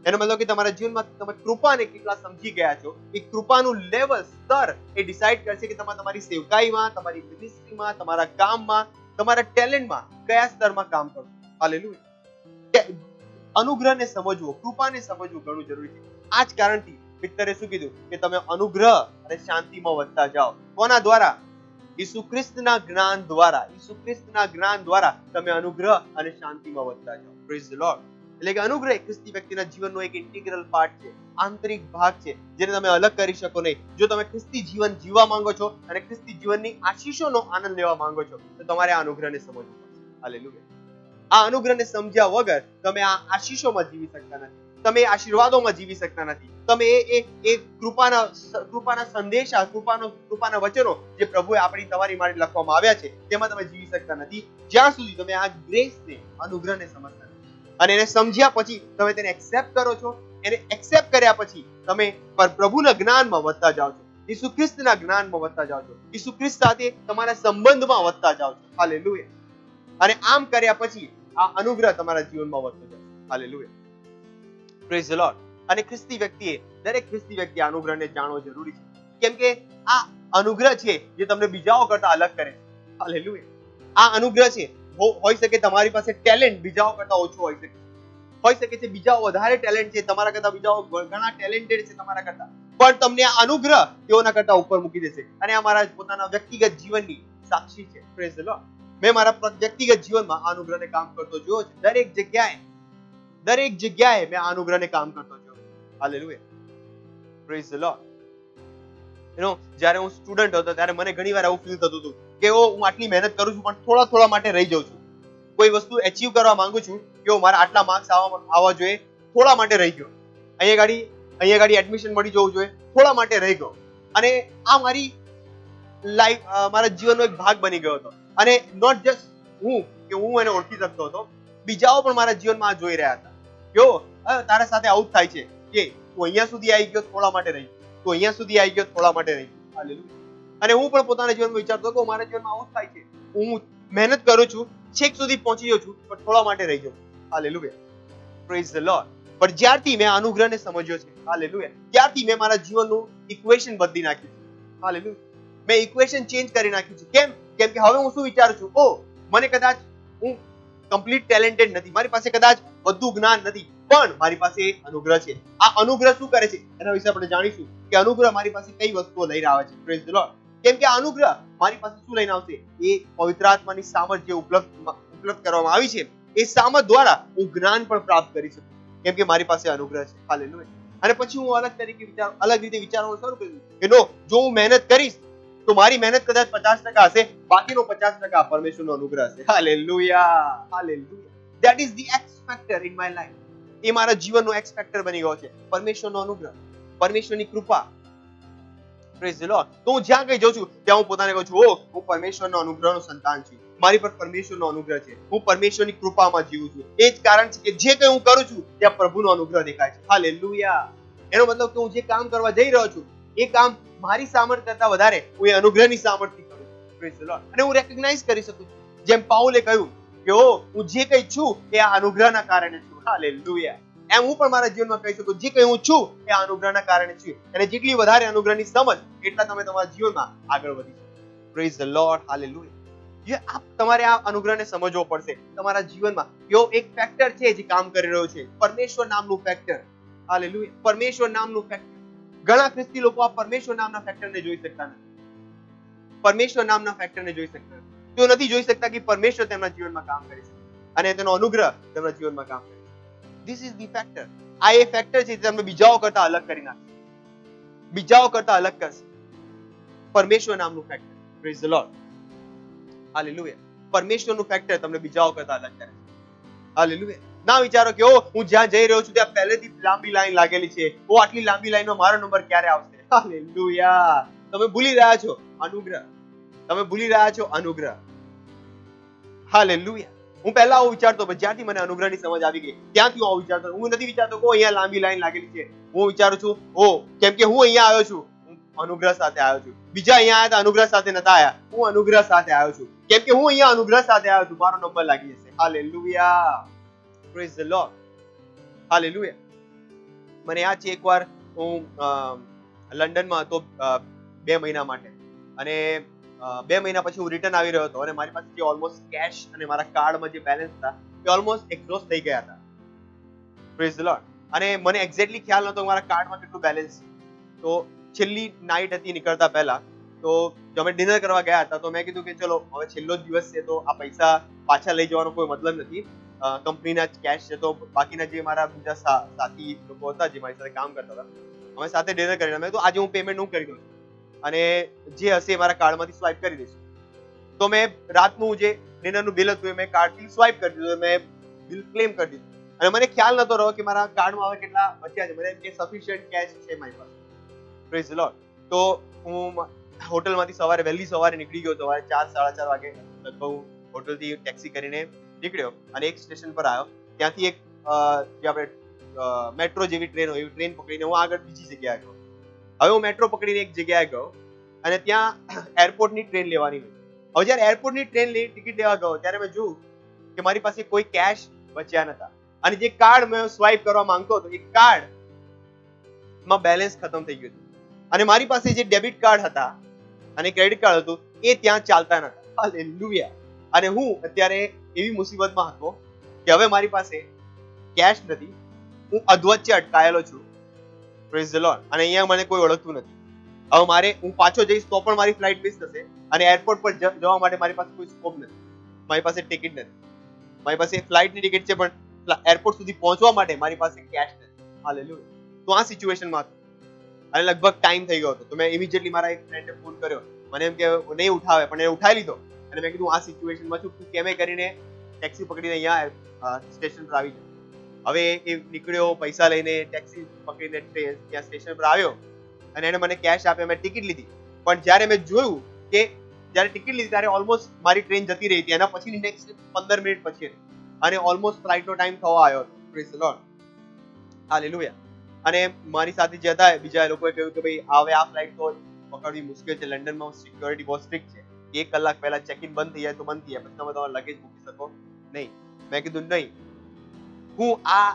S6: એનો મતલબ કે તમારા જીવનમાં તમે કૃપાને કેટલા સમજી ગયા છો, એ કૃપાનું લેવલ સ્તર એ ડિસાઈડ કરશે કે તમે તમારી સેવકાઈમાં, તમારી મિનિસ્ટ્રીમાં, તમારા કામમાં, તમારા ટેલેન્ટમાં કયા સ્તરમાં કામ કરો. હાલેલુયા. અનુગ્રહને સમજવો, કૃપાને સમજવું ઘણું જરૂરી છે. આ જ કારણથી પિત્તરે શું કીધું કે તમે અનુગ્રહ અને શાંતિમાં વધતા જાઓ. કોના દ્વારા? ઈસુ ખ્રિસ્તના જ્ઞાન દ્વારા. ઈસુ ખ્રિસ્તના જ્ઞાન દ્વારા તમે અનુગ્રહ અને શાંતિમાં વધતા જાઓ. Praise the lord. એટલે કે અનુગ્રહ એક ખ્રિસ્તી વ્યક્તિના જીવનનો એક ઇન્ટિગ્રલ પાર્ટ છે, આંતરિક ભાગ છે, જેને તમે અલગ કરી શકો નહીં. જો તમે ખ્રિસ્તી જીવન જીવવા માંગો છો અને ખ્રિસ્તી જીવનની આશીષોનો આનંદ લેવા માંગો છો તો તમારે આ અનુગ્રહને સમજવું પડશે. હાલેલુયા. આ અનુગ્રહને સમજ્યા વગર તમે આ આશીષોમાં જીવી શકતા નથી, તમે એ આશીર્વાદોમાં જીવી શકતા નથી, તમે એ કૃપાના સંદેશા, કૃપાના વચનો જે પ્રભુએ આપણી તમારી માટે લખવામાં આવ્યા છે તેમાં તમે જીવી શકતા નથી જ્યાં સુધી તમે આ ગ્રેસને, અનુગ્રહને સમજતા નથી. અને એને સમજ્યા પછી તમે તેને એક્સેપ્ટ કરો છો, એને એક્સેપ્ટ કર્યા પછી તમે પ્રભુના જ્ઞાનમાં વધતા જાઓ છો, ઈસુ ખ્રિસ્તના જ્ઞાનમાં વધતા જાઓ છો, ઈસુ ખ્રિસ્ત સાથે તમારા સંબંધમાં વધતા જાઓ છો. હાલેલુયા. અને આમ કર્યા પછી આ અનુગ્રહ તમારા જીવનમાં વધતો જાય. હાલેલુયા. Praise the Lord. અને ખ્રિસ્તી વ્યક્તિએ, દરેક ખ્રિસ્તી વ્યક્તિએ અનુગ્રહને જાણવો જરૂરી છે, કેમ કે આ અનુગ્રહ છે જે તમને બીજાઓ કરતા અલગ કરે છે. હાલેલુયા. આ અનુગ્રહ છે. હોઈ શકે તમારી પાસે ટેલેન્ટ બીજાઓ કરતા ઓછો હોઈ શકે, હોઈ શકે છે બીજાઓ વધારે ટેલેન્ટ છે તમારા કરતા, બીજાઓ ઘણા ટેલેન્ટેડ છે તમારા કરતા, પણ તમને આ અનુગ્રહ તેઓના કરતા ઉપર મૂકી દેશે. અને અમારા પોતાના વ્યક્તિગત જીવનની સાક્ષી છે. Praise the lord. મેં મારા વ્યક્તિગત જીવનમાં આ અનુગ્રહને કામ કરતો જોયો છે. દરેક જગ્યાએ મેં આ અનુગ્રહને કામ કરતો જોયો. હાલેલુયા. Praise the lord. જ્યારે હું સ્ટુડન્ટ હતો ત્યારે મને ઘણીવાર એવું ફીલ થતું હતું કે હું આટલી મહેનત કરું છું પણ થોડા માટે રહી જાઉં છું. કોઈ વસ્તુ એચીવ કરવા માંગુ છું કે મારા આટલા માર્ક્સ આવવા જોઈએ, થોડા માટે રહી ગયો. અહીંયા ગાડી એડમિશન મળી જવું જોઈએ, થોડા માટે રહી ગયો. અને આ મારી લાઈફ, મારા જીવનનો એક ભાગ બની ગયો હતો. અને નોટ જસ્ટ હું એને ઓળખી શકતો હતો, બીજાઓ પણ મારા જીવનમાં આ જોઈ રહ્યા હતા. કેવો તારા સાથે આવું જ થાય છે કે તું અહીંયા સુધી આવી ગયો, થોડા માટે રહી ગયો, તું અહીંયા સુધી આવી ગયો, થોડા માટે રહી ગયો. હાલેલુયા. અને હું પણ પોતાના જીવનમાં વિચારતો કે મારા જીવનમાં આવું જ થાય છે. હું મહેનત કરું છું, છેક સુધી પહોંચી ગયો છું, પણ થોડા માટે રહી ગયો. હાલેલુયા. Praise the lord. પણ જ્યારથી મેં અનુગ્રહને સમજ્યો છે, હાલેલુયા, ત્યારથી મેં મારા જીવનનું ઇક્વેશન બદલી નાખ્યું છે. હાલેલુયા. મેં ઇક્વેશન ચેન્જ કરી નાખ્યું છે. કેમ કે હવે હું શું વિચારું છું, મને કદાચ હું કમ્પ્લીટ ટેલેન્ટેડ નથી, મારી પાસે કદાચ બધું જ્ઞાન નથી, પણ મારી પાસે અનુગ્રહ છે. આ અનુગ્રહ શું કરે છે એના વિશે આપણે જાણીશું કે અનુગ્રહ મારી પાસે કઈ વસ્તુઓ લઈને આવે છે. Praise the lord. કેમ કે આ અનુગ્રહ મારી પાસે શું લઈને આવશે, એ પવિત્ર આત્માની સામર્થ જે ઉપલબ્ધ કરવામાં આવી છે, એ સામર્થ દ્વારા હું જ્ઞાન પણ પ્રાપ્ત કરી શકું, કેમ કે મારી પાસે અનુગ્રહ છે. હાલેલુયા. અને પછી હું અલગ રીતે વિચારવાનું શરૂ કર્યું કે નો, જો હું મહેનત કરીશ તો મારી મહેનત કદાચ 50% હશે, બાકીનો 50% પરમેશ્વરનો અનુગ્રહ હશે. હાલેલુયા. હાલેલુયા. That is the X factor in my life. એ મારા જીવનનો એક્સ ફેક્ટર બની ગયો છે, પરમેશ્વરનો અનુગ્રહ, પરમેશ્વરની કૃપા. Praise the lord. તો હું જ્યાં કઈ જાઉં છું ત્યાં હું પોતાને કહું છું, હું પરમેશ્વરનો અનુગ્રહનો સંતાન છું, મારી પર પરમેશ્વરનો અનુગ્રહ છે, હું પરમેશ્વરની કૃપામાં જીવું છું. એ જ કારણ છે કે જે કંઈ હું કરું છું ત્યાં પ્રભુનો અનુગ્રહ દેખાય છે. હાલેલુયા. એનો મતલબ કે હું જે કામ કરવા જઈ રહ્યો છું એ કામ મારી સામર્થ કરતા વધારે હું એ અનુગ્રહની સામર્થથી કરું છું. Praise the Lord. અને હું રેકગ્નાઇઝ કરી શકું છું, જેમ પાઉલે કહ્યું કે હું જે કંઈ છું એ આ અનુગ્રહના કારણે છું. હાલેલુયા. એમ હું પણ મારા જીવનમાં કહી શકું, જે કંઈ હું છું એ આ અનુગ્રહના કારણે છું. અને જેટલી વધારે અનુગ્રહની સમજ, એટલા તમે તમારા જીવનમાં આગળ વધી શકો. Praise the lord. હાલેલુયા. તમારે આ અનુગ્રહને સમજવો પડશે. તમારા જીવનમાં એવો એક ફેક્ટર છે જે કામ કરી રહ્યો છે, પરમેશ્વર નામનું ફેક્ટર. હાલેલુયા. પરમેશ્વર નામનું ફેક્ટર. ઘણા ખ્રિસ્તી લોકો આ પરમેશ્વર નામના ફેક્ટરને જોઈ શકતા નથી. પરમેશ્વર નામના ફેક્ટરને જોઈ શકતા નથી. તેઓ નથી જોઈ શકતા કે પરમેશ્વર તેમના જીવનમાં કામ કરે છે અને તેનો અનુગ્રહ તેમના જીવનમાં કામ કરે છે. This is the factor. આ એ ફેક્ટર છે જે તમને બીજાઓ કરતા અલગ કરી નાખશે, બીજાઓ કરતા અલગ કરશે. પરમેશ્વર નામનું ફેક્ટર. Praise the lord. હાલેલુયા. પરમેશ્વરનું ફેક્ટર તમને બીજાઓ કરતા અલગ કરે છે. હાલેલુયા. ના વિચારો કે હું જ્યાં જઈ રહ્યો છું ત્યાં પહેલેથી લાંબી લાઈન લાગેલી છે, આટલી લાંબી લાઈનમાં મારો નંબર ક્યારે આવશે. હાલેલુયા. તમે ભૂલી રહ્યા છો અનુગ્રહ. તમે ભૂલી રહ્યા છો અનુગ્રહ. હાલેલુયા. હું પહેલા આવું વિચારતો, પણ જ્યાંથી મને અનુગ્રહની સમજ આવી ગઈ ત્યાંથી હું આવું વિચારતો. હું નથી વિચારતો કે અહીંયા લાંબી લાઈન લાગેલી છે. હું વિચારું છું કેમ કે હું અહીંયા આવ્યો છું, હું અનુગ્રહ સાથે આવ્યો છું. બીજા અહીંયા આવ્યા હતા, અનુગ્રહ સાથે નતા આવ્યા. હું અનુગ્રહ સાથે આવ્યો છું, કેમ કે હું અહીંયા અનુગ્રહ સાથે આવ્યો છું. મારો નંબર લાગી જશે. Hallelujah. Praise the lord. Hallelujah. મને યાદ છે એકવાર હું લંડનમાં હતો 2 મહિના માટે, અને 2 મહિના પછી હું રિટર્ન આવી રહ્યો હતો અને મારી પાસે જે ઓલમોસ્ટ કેશ અને મારા કાર્ડમાં જે બેલેન્સ હતા એ ઓલમોસ્ટ એક્ઝોસ્ટ થઈ ગયા હતા. Praise the Lord. અને મને એક્ઝેક્ટલી ખ્યાલ નહોતો મારા કાર્ડમાં કેટલું બેલેન્સ. તો છેલ્લી નાઈટ હતી નીકળતા પહેલા, તો અમે ડિનર કરવા ગયા હતા. તો મેં કીધું કે ચલો હવે છેલ્લો જ દિવસ છે, તો આ પૈસા પાછા લઈ જવાનો કોઈ મતલબ નથી, કંપનીના જ કેશ છે. તો બાકીના જે મારા બીજા સાથી લોકો હતા જે મારી સાથે કામ કરતા હતા, અમે સાથે ડિનર કરીને મેં કીધું આજે હું પેમેન્ટ હું કરી દઉં છું અને જે હશે એ મારા કાર્ડમાંથી સ્વાઇપ કરી દઈશું. તો મેં રાતનું જે ડિનરનું બિલ હતું એ મેં કાર્ડથી સ્વાઇપ કરી દીધું, મેં બિલ ક્લેમ કરી દીધું. અને મને ખ્યાલ નતો રહ્યો કે મારા કાર્ડમાં હવે કેટલા બચ્યા છે. મને કે સફિશિયન્ટ કેશ છે મારી પાસે. Praise the lord. તો હું હોટલમાંથી વહેલી સવારે નીકળી ગયો. સવારે 4-4:30 વાગે લગભગ હોટલથી ટેક્સી કરીને નીકળ્યો અને એક સ્ટેશન પર આવ્યો. ત્યાંથી એક જે આપણે મેટ્રો જેવી ટ્રેન હોય એવી ટ્રેન પકડીને હું આગળ બીજી જગ્યાએ ગયો. હવે હું મેટ્રો પકડીને એક જગ્યાએ ગયો અને ત્યાં એરપોર્ટની ટ્રેન લેવાની હતી. હવે જ્યારે એરપોર્ટની ટ્રેનની ટિકિટ લેવા ગયો ત્યારે મેં જોયું કે મારી પાસે કોઈ કેશ બચ્યા નતા અને જે કાર્ડ મેં સ્વાઇપ કરવા માંગતો હતો એ કાર્ડમાં બેલેન્સ ખતમ થઈ ગયું હતું અને મારી પાસે જે ડેબિટ કાર્ડ હતા અને ક્રેડિટ કાર્ડ હતું એ ત્યાં ચાલતા નતા. હાલેલુયા. અને હું અત્યારે એવી મુસીબતમાં હતો કે હવે મારી પાસે કેશ નથી, હું અધવચ્ચે અટકાયેલો છું. Praise the Lord. અને અહીંયા મને કોઈ ઓળખતું નથી. હવે હું પાછો જઈશ તો પણ મારી ફ્લાઇટ મિસ થશે અને એરપોર્ટ પર જવા માટે મારી પાસે કોઈ સ્કોપ નથી. મારી પાસે ટિકિટ નથી, મારી પાસે ફ્લાઇટની ટિકિટ છે પણ એરપોર્ટ સુધી પહોંચવા માટે મારી પાસે કેશ નથી. હાલેલુયા. તો આ સિચ્યુએશનમાં હતો અને લગભગ ટાઈમ થઈ ગયો હતો. તો મેં ઇમિડિયેટલી મારા એક ફ્રેન્ડને ફોન કર્યો. મને એમ કે નહીં ઉઠાવે, પણ એ ઉઠાવી લીધો અને મેં કીધું આ સિચ્યુએશનમાં છું, તું કેમે કરીને ટેક્સી પકડીને અહીંયા સ્ટેશન પર આવી જાય. હવે એ નીકળ્યો પૈસા લઈને, ટેક્સી પકડીને ત્યાં સ્ટેશન પર આવ્યો અને એને મને કેશ આપ્યો, મેં ટિકિટ લીધી. પણ જ્યારે મેં જોયું કે જ્યારે ટિકિટ લીધી ત્યારે ઓલમોસ્ટ મારી ટ્રેન જતી રહી હતી, એના પછીની નેક્સ્ટ 15 મિનિટ પછી હતી અને ઓલમોસ્ટ ફ્લાઇટનો ટાઈમ થવા આવ્યો હતો. Praise the lord. હાલેલુયા. અને મારી સાથે જે હતા બીજા લોકોએ કહ્યું કે ભાઈ હવે આ ફ્લાઇટ તો પકડવી મુશ્કેલ છે, લંડનમાં સિક્યોરિટી બહુ સ્ટ્રિક્ટ છે, 1 કલાક પહેલા ચેક ઇન બંધ થઈ જાય તો બંધ થઈ જાય, પછી તમે તમારા લગેજ મૂકી શકો નહીં. મેં કીધું નહીં, હું આ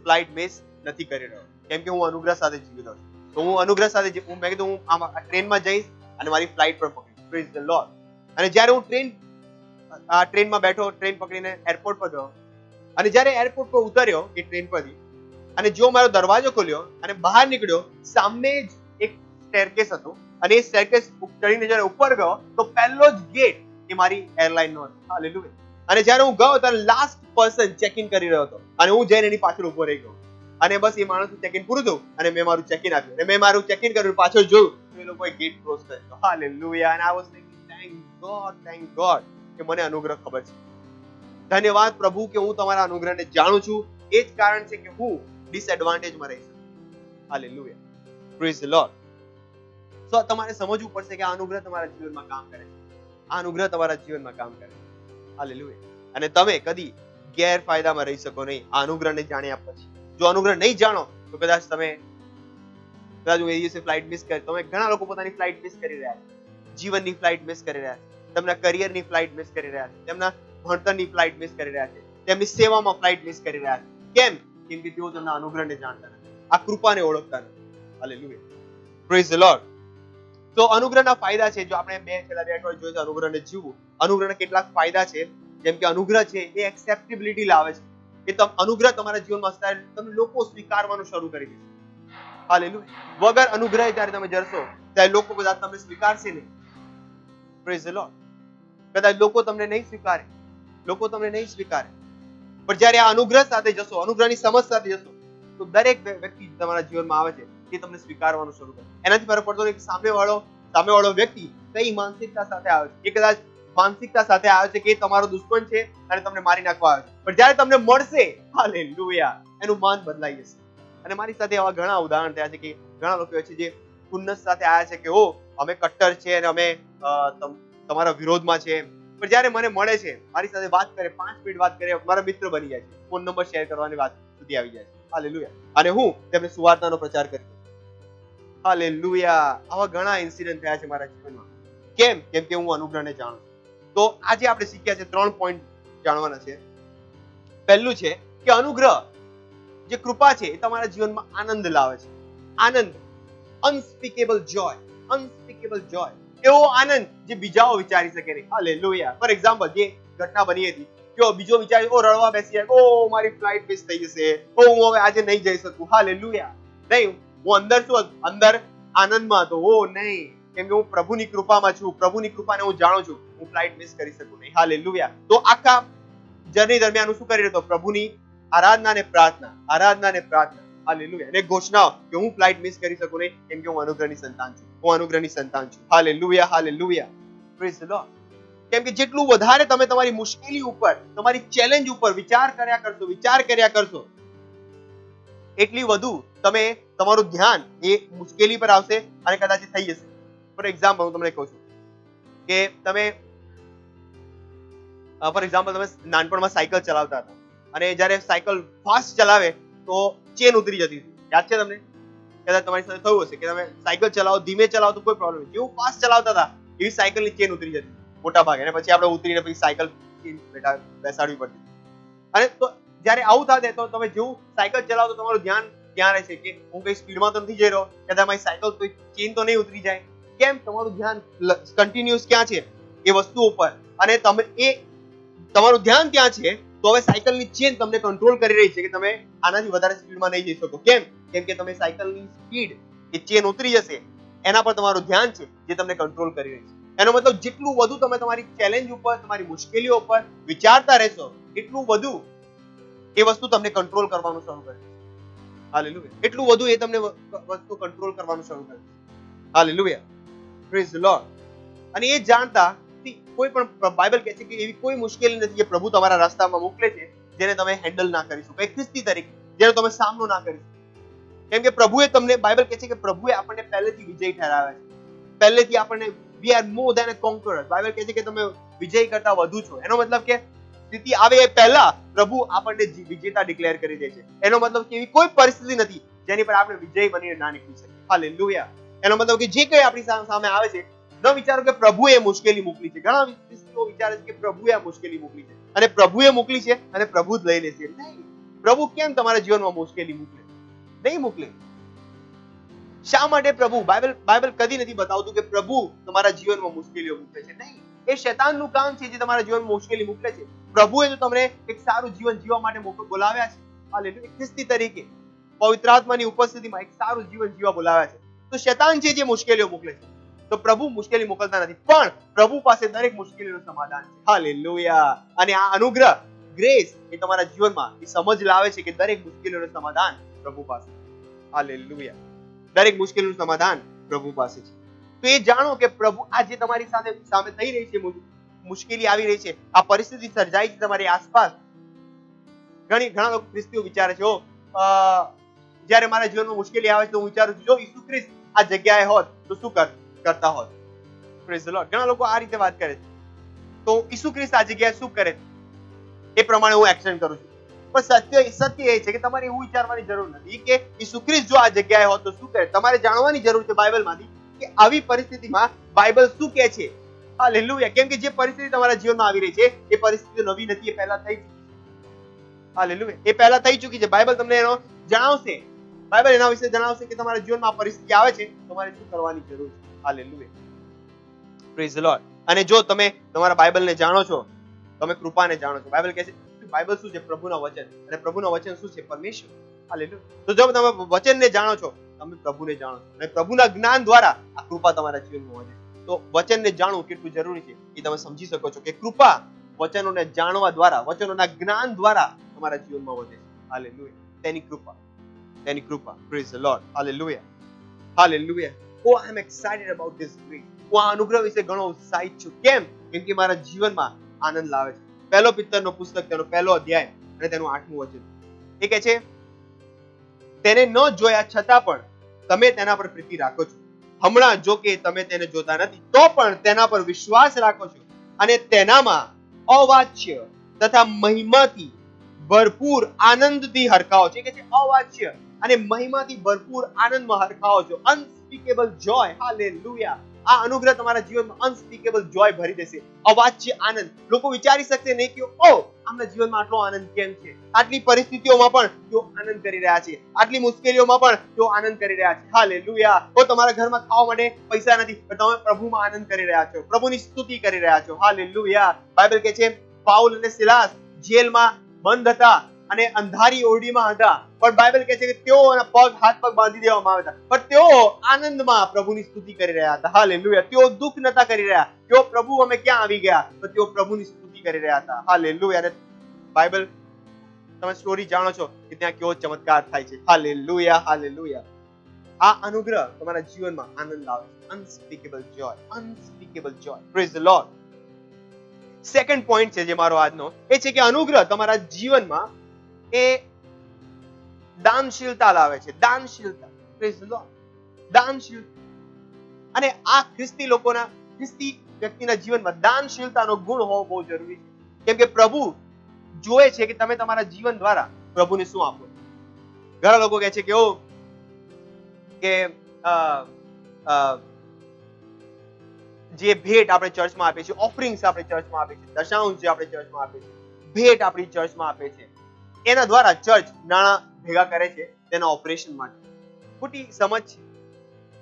S6: ફ્લાઇટ મિસ નથી કરી રહ્યો, કેમ કે હું અનુગ્રહ સાથે જીવી રહ્યો છું. તો હું અનુગ્રહ સાથે મેં કીધું હું આ ટ્રેનમાં જઈશ અને મારી ફ્લાઇટ પણ પકડીશ. Praise the Lord. અને જ્યારે હું ટ્રેનમાં બેઠો, ટ્રેન પકડીને એરપોર્ટ પર ગયો અને જ્યારે એરપોર્ટ પર ઉતર્યો એ ટ્રેન પરથી અને જો મારો દરવાજો ખોલ્યો અને બહાર નીકળ્યો, સામે જ એક સ્ટેરકેસ હતો અને એ સ્ટેરકેસ ચડીને જ્યારે ઉપર ગયો તો પહેલો જ ગેટ એ મારી એરલાઇનનો હતો. હાલેલુયા. અને જ્યારે હું ગયો ત્યારે લાસ્ટ પર્સન ચેક ઇન કરી રહ્યો હતો અને હું જઈને એની પાછળ ઉભો રહી ગયો અને બસ એ માણસનું ચેક ઇન પૂરું થયું અને મેં મારું ચેક ઇન આપ્યું અને મેં મારું ચેક ઇન કર્યું, પાછળ જોયું તો એ લોકોએ ગેટ ક્લોઝ કર્યો. હાલેલુયા. અને I was thinking thank God કે મને અનુગ્રહ ખબર છે. ધન્યવાદ પ્રભુ કે હું તમારા અનુગ્રહને જાણું છું. એ જ કારણ છે કે હું ડિસએડવાન્ટેજમાં રહી શકું. હાલેલુયા. Praise the lord. સો તમારે સમજવું પડશે કે આ અનુગ્રહ તમારા જીવનમાં કામ કરે છે. આ અનુગ્રહ તમારા જીવનમાં કામ કરે છે. હાલેલુયા. અને તમે કદી ગેરફાયદામાં રહી શકો નહીં આ અનુગ્રહને જાણ્યા પછી. જો અનુગ્રહ નહીં જાણો તો કદાચ હું એ દિવસે ફ્લાઇટ મિસ કરી. તમે ઘણા લોકો પોતાની ફ્લાઇટ મિસ કરી રહ્યા છે, જીવનની ફ્લાઇટ મિસ કરી રહ્યા છે, તેમના કરિયરની ફ્લાઇટ મિસ કરી રહ્યા છે, તેમના ભણતરની ફ્લાઇટ મિસ કરી રહ્યા છે, તેમની સેવામાં ફ્લાઇટ મિસ કરી રહ્યા છે. કેમ? કેમ કે તેઓ તેમના અનુગ્રહને જાણતા નથી, આ કૃપાને ઓળખતા નથી. હાલેલુયા. Praise the lord. તો અનુગ્રહના ફાયદા છે. જો આપણે છેલ્લા 2 અઠવાડિયે જોયું અનુગ્રહને જીવવું, અનુગ્રહના કેટલાક ફાયદા છે. જેમ કે અનુગ્રહ છે એ એક્સેપ્ટેબિલિટી લાવે છે. એ અનુગ્રહ તમારા જીવનમાં હશે તમે લોકો સ્વીકારવાનું શરૂ કરી દેશો. હાલેલુયા. વગર અનુગ્રહ જ્યારે તમે જશો ત્યારે લોકો કદાચ તમને સ્વીકારશે નહીં. Praise the lord. કદાચ લોકો તમને નહીં સ્વીકારે, પણ જ્યારે આ અનુગ્રહ સાથે જશો, અનુગ્રહની સમજ સાથે જશો તો દરેક વ્યક્તિ તમારા જીવનમાં આવે છે તે તમને સ્વીકારવાનું શરૂ કરે. એનાથી ફરક પડતો નથી કે સામેવાળો વ્યક્તિ કઈ માનસિકતા સાથે આવે છે. એ કદાચ માનસિકતા સાથે આવે છે કે તમારો દુશ્મન છે અને તમને મારી નાખવા આવે છે, પણ જ્યારે તમને મળશે, હાલેલુયા, એનું માન બદલાઈ જશે. અને મારી સાથે આવા ઘણા ઉદાહરણ થયા છે કે ઘણા લોકો છે જે ખુન્નસ સાથે આવ્યા છે કે અમે કટ્ટર છે અને અમે તમારા વિરોધમાં છે, પણ જ્યારે મને મળે છે, મારી સાથે વાત કરે, 5 મિનિટ વાત કરે, મારા મિત્ર બની જાય છે, ફોન નંબર શેર કરવાની વાત સુધી આવી જાય છે. હાલેલુયા. અને હું તેમને સુવાર્તાનો પ્રચાર કરી. હાલેલુયા. આવા ઘણા ઇન્સિડન્ટ થયા છે મારા જીવનમાં. કેમ? કેમ કે હું અનુગ્રહને જાણું છું. તો આજે આપણે શીખ્યા છે 3 પોઈન્ટ જાણવાના છે. પહેલું છે કે અનુગ્રહ જે કૃપા છે એ તમારા જીવનમાં આનંદ લાવે છે. આનંદ, અનસ્પીકેબલ જોય. એવો આનંદ જે બીજાઓ વિચારી શકે નહીં. હાલેલુયા. ફોર એક્ઝામ્પલ, જે ઘટના બની હતી કે બીજો વિચારે રડવા બેસી જાય, મારી ફ્લાઇટ મિસ થઈ જશે, હું હવે આજે નહીં જઈ શકું. હાલેલુયા. નહીં, હું અંદર આનંદમાં હતો. નહીં, કેમ કે હું પ્રભુની કૃપામાં છું, પ્રભુની કૃપાને હું જાણું છું, હું ફ્લાઇટ મિસ કરી શકું નહીં. હાલેલુયા. તો આખા જર્ની દરમિયાન હું શું કરી રહ્યો હતો? પ્રભુની આરાધના ને પ્રાર્થના. હાલેલુયા. અને ઘોષણાઓ કે હું ફ્લાઇટ મિસ કરી શકું નહીં, કેમ કે હું અનુગ્રહની સંતાન છું. હાલેલુયા. Praise the lord. કેમ કે જેટલું વધારે તમે તમારી મુશ્કેલી ઉપર, તમારી ચેલેન્જ ઉપર વિચાર કર્યા કરશો એટલી વધુ તમારું ધ્યાન એ મુશ્કેલી પર આવશે અને કદાચ થઈ જશે. ફોર એક્ઝામ્પલ, હું તમને કહું છું કે તમે નાનપણમાં સાયકલ ચલાવતા હતા અને જ્યારે સાયકલ ફાસ્ટ ચલાવે તો ચેન ઉતરી જતી હતી. યાદ છે તમને? કદાચ તમારી સાથે થયું હશે કે તમે સાયકલ ચલાવો, ધીમે ચલાવો તો કોઈ પ્રોબ્લેમ નહીં, જેવું ફાસ્ટ ચલાવતા હતા એવી સાયકલની ચેન ઉતરી જતી મોટા ભાગે, અને પછી આપણે ઉતરીને પછી સાયકલ બેસાડવી પડતી. અને તો જ્યારે આવું થાય તો તમે જેવું સાયકલ ચલાવો તો તમારું ધ્યાન ક્યાં રહેશે કે હું કઈ સ્પીડમાં તો નથી જઈ રહ્યો, કદાચ મારી સાયકલ તો ચેન તો નહીં ઉતરી જાય. કેમ? તમારું ધ્યાન કન્ટિન્યુઅસ ક્યાં છે? એ વસ્તુ ઉપર. અને તમારું ધ્યાન ત્યાં છે તો હવે સાયકલની ચેન તમને કંટ્રોલ કરી રહી છે કે તમે આનાથી વધારે સ્પીડમાં નહીં જઈ શકો. કેમ? કેમ કે તમે સાયકલની સ્પીડ, એ ચેન ઉતરી જશે એના પર તમારું ધ્યાન છે જે તમને કંટ્રોલ કરી રહી છે. એનો મતલબ જેટલું વધુ તમે તમારી ચેલેન્જ ઉપર, તમારી મુશ્કેલીઓ ઉપર વિચારતા રહેશો, એટલું વધુ એ વસ્તુ તમને કંટ્રોલ કરવાનું શરૂ કરે. હાલેલુયા. એટલું વધુ એ તમને વસ્તુ કંટ્રોલ કરવાનું શરૂ કરે. હાલેલુયા. Praise the Lord. અને એ જાણતા કોઈ પણ બાઇબલ કહે છે કે એવી કોઈ મુશ્કેલી નથી જે પ્રભુ તમારા રસ્તામાં મોકલે છે જેને તમે હેન્ડલ ના કરી શકો, એક ખ્રિસ્તી તરીકે જેનો તમે સામનો ના કરી શકો. કેમ કે પ્રભુએ તમને, બાઇબલ કહે છે કે પ્રભુએ આપણને પહેલેથી વિજય ઠરાવ્યા છે. પહેલેથી આપણને we are more than a conqueror. Bible કહે છે કે તમે વિજય કરતા વધુ છો. એનો મતલબ કે સ્થિતિ આવે એ પહેલા પ્રભુ આપણને વિજેતા ડિક્લેર કરી દે છે. એનો મતલબ કે એવી કોઈ પરિસ્થિતિ નથી જેની પર આપણે વિજય બનીને ના નીકળી શકીએ. હાલેલુયા. એનો મતલબ કે જે કંઈ આપણી સામે આવે છે, ન વિચારો કે પ્રભુએ મુશ્કેલી મોકલી છે. ઘણા વિશ્વાસીઓ વિચારે છે કે પ્રભુએ આ મુશ્કેલી મોકલી છે અને પ્રભુએ મોકલી છે અને પ્રભુ જ લઈ લેશે. નહીં, પ્રભુ કેમ તમારા જીવનમાં મુશ્કેલી મોકલે? નહીં મોકલે. શા માટે પ્રભુ? બાઇબલ કદી નથી બતાવતું કે પ્રભુ તમારા જીવનમાં મુશ્કેલીઓ મોકલે છે. નહીં, એ શૈતાનનું કામ છે જે તમારા જીવનમાં મુશ્કેલી મોકલે છે. પ્રભુએ તો તમને એક સારું જીવન જીવવા માટે બોલાવ્યા છે. હાલેલુયા. ખ્રિસ્તી તરીકે પવિત્ર આત્માની ઉપસ્થિતિમાં એક સારું જીવન જીવવા બોલાવ્યા છે. તો શૈતાન છે જે મુશ્કેલીઓ મોકલે છે. તો પ્રભુ મુશ્કેલી મોકલતા નથી, પણ પ્રભુ પાસે દરેક મુશ્કેલીનું સમાધાન છે. હાલેલુયા. અને આ અનુગ્રહ, ગ્રેસ એ તમારા જીવનમાં એ સમજ લાવે છે કે દરેક મુશ્કેલીનું સમાધાન પ્રભુ પાસે. હાલેલુયા. દરેક મુશ્કેલીનું સમાધાન પ્રભુ પાસે છે. તો એ જાણો કે પ્રભુ આ જે તમારી સામે થઈ રહી છે, મુશ્કેલી આવી રહી છે, આ પરિસ્થિતિ સર્જાઈ છે તમારી આસપાસ. ઘણા લોકો ખ્રિસ્તીઓ વિચારે છે, જ્યારે મારા જીવનમાં મુશ્કેલી આવે છે તો હું વિચારું છું, જો ઈસુ ખ્રિસ્ત આ જગ્યાએ હોત તો શું કરતા હોત. Praise the lord. ઘણા લોકો આ રીતે વાત કરે છે, તો ઈસુ ખ્રિસ્ત આ જગ્યાએ શું કરે એ પ્રમાણે હું એક્શન કરું છું. પણ સત્ય એ છે કે તમારે એવું વિચારવાની જરૂર નથી કે ઈસુ ખ્રિસ્ત જો આ જગ્યાએ હોત તો શું કરે. તમારે જાણવાની જરૂર છે બાઇબલમાંથી કે આવી પરિસ્થિતિમાં બાઇબલ શું કહે છે. હાલેલુયા. કેમ કે જે પરિસ્થિતિ તમારા જીવનમાં આવી રહી છે એ પરિસ્થિતિ નવી નથી, એ પહેલા થઈ ચૂકી છે. હાલેલુયા. એ પહેલા થઈ ચૂકી છે. બાઇબલ તમને એનો જણાવશે. બાઇબલ એના વિશે જણાવશે કે તમારા જીવનમાં આ પરિસ્થિતિ આવે છે, તમારે શું કરવાની જરૂર છે. હાલેલુયા. Praise the Lord. અને જો તમે તમારા બાઇબલને જાણો છો, તમે કૃપાને જાણો છો. બાઇબલ કહે છે બાઇબલ શું છે? પ્રભુના વચન. અને પ્રભુના વચન શું છે? પરમેશ્વર. હાલેલુયા. તો જો તમે વચનને જાણો છો, તમે પ્રભુને જાણો છો, અને પ્રભુના જ્ઞાન દ્વારા આ કૃપા તમારા જીવનમાં વધે. તો વચનને જાણવું કેટલું જરૂરી છે એ તમે સમજી શકો છો કે કૃપા વચનોને જાણવા દ્વારા, વચનોના જ્ઞાન દ્વારા તમારા જીવનમાં વધે છે. હાલેલુયા. તેની કૃપા. Praise the lord. હાલેલુયા. હાલેલુયા. Oh, I am excited about this grace. હું આ અનુગ્રહ વિશે ઘણો ઉત્સાહિત છું. કેમ? કેમ કે મારા જીવનમાં આનંદ લાવે છે. પહેલો પિત્તરનો પુસ્તક તેનો પહેલો અધ્યાય અને તેનું 8મું વચન. એ કહે છે, તેને ન જોયા છતાં પણ તમે તેના પર પ્રીતિ રાખો છો. હમણાં જો કે તમે તેને જોતા નથી તો પણ તેના પર વિશ્વાસ રાખો છો અને તેનામાં અવાચ્ય તથા મહિમાથી ભરપૂર આનંદથી હરખાઓ છો. કે છે અવાચ્ય અને મહિમાથી ભરપૂર આનંદમાં હરખાઓ છો. અનસ્પીકેબલ જોય. હાલેલુયા. આ અનુગ્રહ તમારા જીવનમાં અનસ્પીકેબલ જોય ભરી દેશે. અવાચ્ય આનંદ. લોકો વિચારી શકશે નહીં કે આમના જીવનમાં આટલો આનંદ કેમ છે. આટલી પરિસ્થિતિઓમાં પણ તેઓ આનંદ કરી રહ્યા છે. આટલી મુશ્કેલીઓમાં પણ તેઓ આનંદ કરી રહ્યા છે. હાલેલુયા. તમારા ઘરમાં ખાવા માટે પૈસા નથી, પણ તમે પ્રભુમાં આનંદ કરી રહ્યા છો, પ્રભુની સ્તુતિ કરી રહ્યા છો. હાલેલુયા. બાઇબલ કહે છે પાઉલ અને સિલાસ જેલમાં બંધ હતા અને અંધારી ઓરડીમાં હતા, પણ બાઇબલ કહે છે કે તેઓના હાથ પગ બાંધી દેવામાં આવ્યા હતા, પણ તેઓ આનંદમાં પ્રભુની સ્તુતિ કરી રહ્યા હતા. હાલેલુયા. તેઓ દુઃખ નતા કરી રહ્યા. તેઓ પ્રભુ અમે ક્યાં આવી ગયા, તો તેઓ પ્રભુની સ્તુતિ કરી રહ્યા હતા. હાલેલુયા. અને બાઇબલ તમે સ્ટોરી જાણો છો કે ત્યાં કેવો ચમત્કાર થાય છે. હાલેલુયા. હાલેલુયા. આ અનુગ્રહ તમારા જીવનમાં આનંદ લાવે છે. Unspeakable joy. Unspeakable joy. Praise the lord. Second point છે જે મારો આજનો, એ છે કે અનુગ્રહ તમારા જીવનમાં એ દાનશીલતા લાવે છે. દાનશીલતા. Praise the lord. દાનશીલતા. અને આ ખ્રિસ્તી વ્યક્તિના જીવનમાં દાનશીલતાનો ગુણ હોવો બહુ જરૂરી છે. કેમ કે પ્રભુ જોવે છે કે તમે તમારા જીવન દ્વારા પ્રભુને શું આપો. ઘણા લોકો કહે છે કે જે ભેટ આપણે ચર્ચમાં આપીએ છીએ, ઓફરિંગ્સ આપણે ચર્ચમાં આપીએ છીએ, દશાંશ જે આપણે ચર્ચમાં આપીએ છીએ, ભેટ આપણી ચર્ચમાં આપે છે, એના દ્વારા ચર્ચ નાણાં ભેગા કરે છે તેના ઓપરેશન માટે. ખોટી સમજ છે.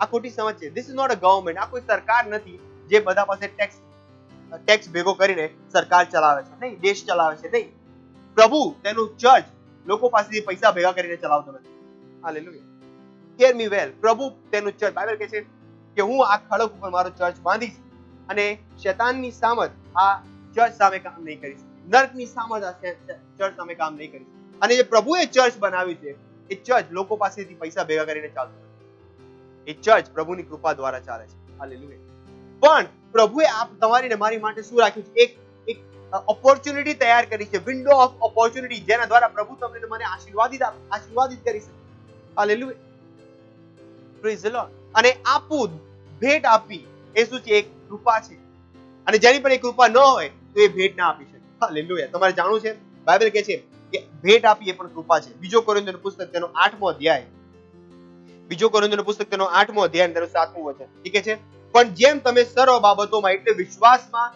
S6: આ ખોટી સમજ છે. This is not a government. આ કોઈ સરકાર નથી જે બધા પાસે ટેક્સ ભેગો કરીને સરકાર ચલાવે છે. નહીં, દેશ ચલાવે છે. નહીં, પ્રભુ તેનું ચર્ચ લોકો પાસેથી પૈસા ભેગા કરીને ચલાવતો નથી. હાલેલુયા. હિયર મી વેલ. પ્રભુ તેનું ચર્ચ, બાઇબલ કહે છે કે હું આ ખડક ઉપર મારો ચર્ચ બાંધીશ અને શૈતાનની સામત આ ચર્ચ સામે કામ નહીં કરી શકે. નર્કની સામત આ ચર્ચ સામે કામ નહીં કરી શકે. અને જે પ્રભુએ ચર્ચ બનાવી છે એ ચર્ચ લોકો પાસેથી પૈસા ભેગા કરીને ચાલતું નથી. એ ચર્ચ પ્રભુની કૃપા દ્વારા ચાલે છે. હાલેલુયા. પણ પ્રભુએ તમારી ને મારી માટે શું રાખ્યું છે? એક ઓપોર્ચ્યુનિટી તૈયાર કરી છે, વિન્ડો ઓફ ઓપોર્ચ્યુનિટી, જેના દ્વારા પ્રભુ તમને મને આશીર્વાદિત કરી શકે. હાલેલુયા. Praise the Lord. અને આપવું, ભેટ આપવી એ શું છે? એક કૃપા છે. અને જેની પણ એ કૃપા ન હોય તો એ ભેટ ના આપી શકે. હાલેલુયા. તમારે જાણવું છે, બાઇબલ કહે છે કે ભેટ આપી એ પણ કૃપા છે. બીજો કોરિન્થીયોનું પુસ્તક તેનો 8મો અધ્યાય, બીજો કોરિન્થીયોનું પુસ્તક તેનો 8મો અધ્યાય તેનું 7મું વચન. ઠીક છે. પણ જેમ તમે સર્વ બાબતોમાં એટલે વિશ્વાસમાં,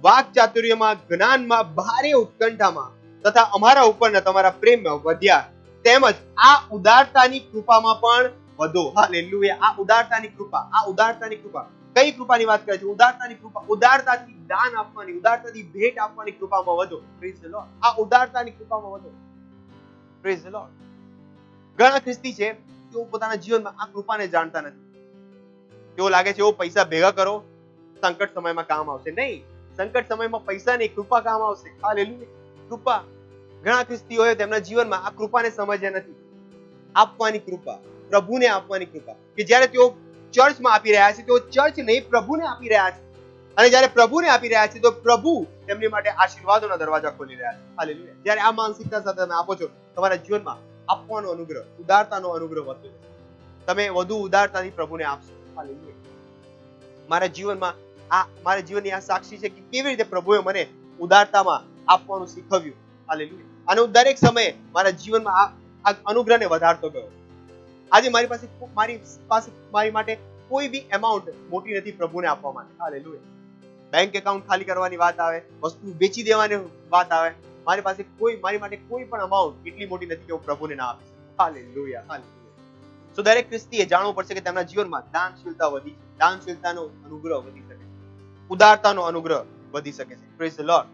S6: વાકચાતુર્યમાં, જ્ઞાનમાં, ભારે ઉત્કંઠામાં તથા અમારા ઉપરના તમારા પ્રેમમાં વધ્યા, તેમજ આ ઉદારતાની કૃપામાં પણ વધો. હાલેલુયા. આ ઉદારતાની કૃપા. કઈ કૃપાની વાત કરે છે? ઉદારતાની કૃપા. ઉદારતાથી દાન આપવાની, ઉદારતાથી ભેટ આપવાની કૃપામાં વધો. Praise the lord. આ ઉદારતાની કૃપામાં વધો. Praise the lord. ઘણા ખ્રિસ્તી છે તેઓ પોતાના જીવનમાં આ કૃપાને જાણતા નથી. તેઓ લાગે છે એવો પૈસા ભેગા કરો, સંકટ સમયમાં કામ આવશે. નહીં, સંકટ સમયમાં પૈસા નહીં, કૃપા કામ આવશે. હાલેલુયા. કૃપા. ઘણા ખ્રિસ્તીઓએ તેમના જીવનમાં આ કૃપાને સમજ્યા નથી. આપવાની કૃપા, પ્રભુને આપવાની કૃપા, કે જ્યારે તેઓ ચર્ચમાં આપી રહ્યા છે, તેઓ ચર્ચ નહીં પ્રભુને આપી રહ્યા છે. અને જ્યારે પ્રભુને આપી રહ્યા છે તો પ્રભુ તેમની માટે આશીર્વાદોના દરવાજા ખોલી રહ્યા છે. હાલેલુયા. જ્યારે આ માનસિકતા સાથે તમે આપો છો, તમારા જીવનમાં આપવાનો અનુગ્રહ, ઉદારતાનો અનુગ્રહ વધતો જશે. તમે વધુ ઉદારતાથી પ્રભુને આપશો. હાલેલુયા. મારા જીવનની આ સાક્ષી છે કે કેવી રીતે પ્રભુએ મને ઉદારતામાં આપવાનું શીખવ્યું. હાલેલુયા. અને હું દરેક સમયે મારા જીવનમાં આ અનુગ્રહને વધારતો ગયો. આજે મારી માટે કોઈ બી એમાઉન્ટ મોટી નથી પ્રભુને આપવા માટે. હાલેલુયા. બેંક એકાઉન્ટ ખાલી કરવાની વાત આવે, વસ્તુ વેચી દેવાની વાત આવે, મારી માટે કોઈ પણ અમાઉન્ટ એટલી મોટી નથી કે હું પ્રભુને ના આપી શકું. હાલેલુયા. હાલેલુયા. તો દરેક ખ્રિસ્તીએ જાણવું પડશે કે તેમના જીવનમાં દાનશીલતા વધી છે, દાનશીલતાનો અનુગ્રહ વધી શકે છે, ઉદારતાનો અનુગ્રહ વધી શકે છે. Praise the lord.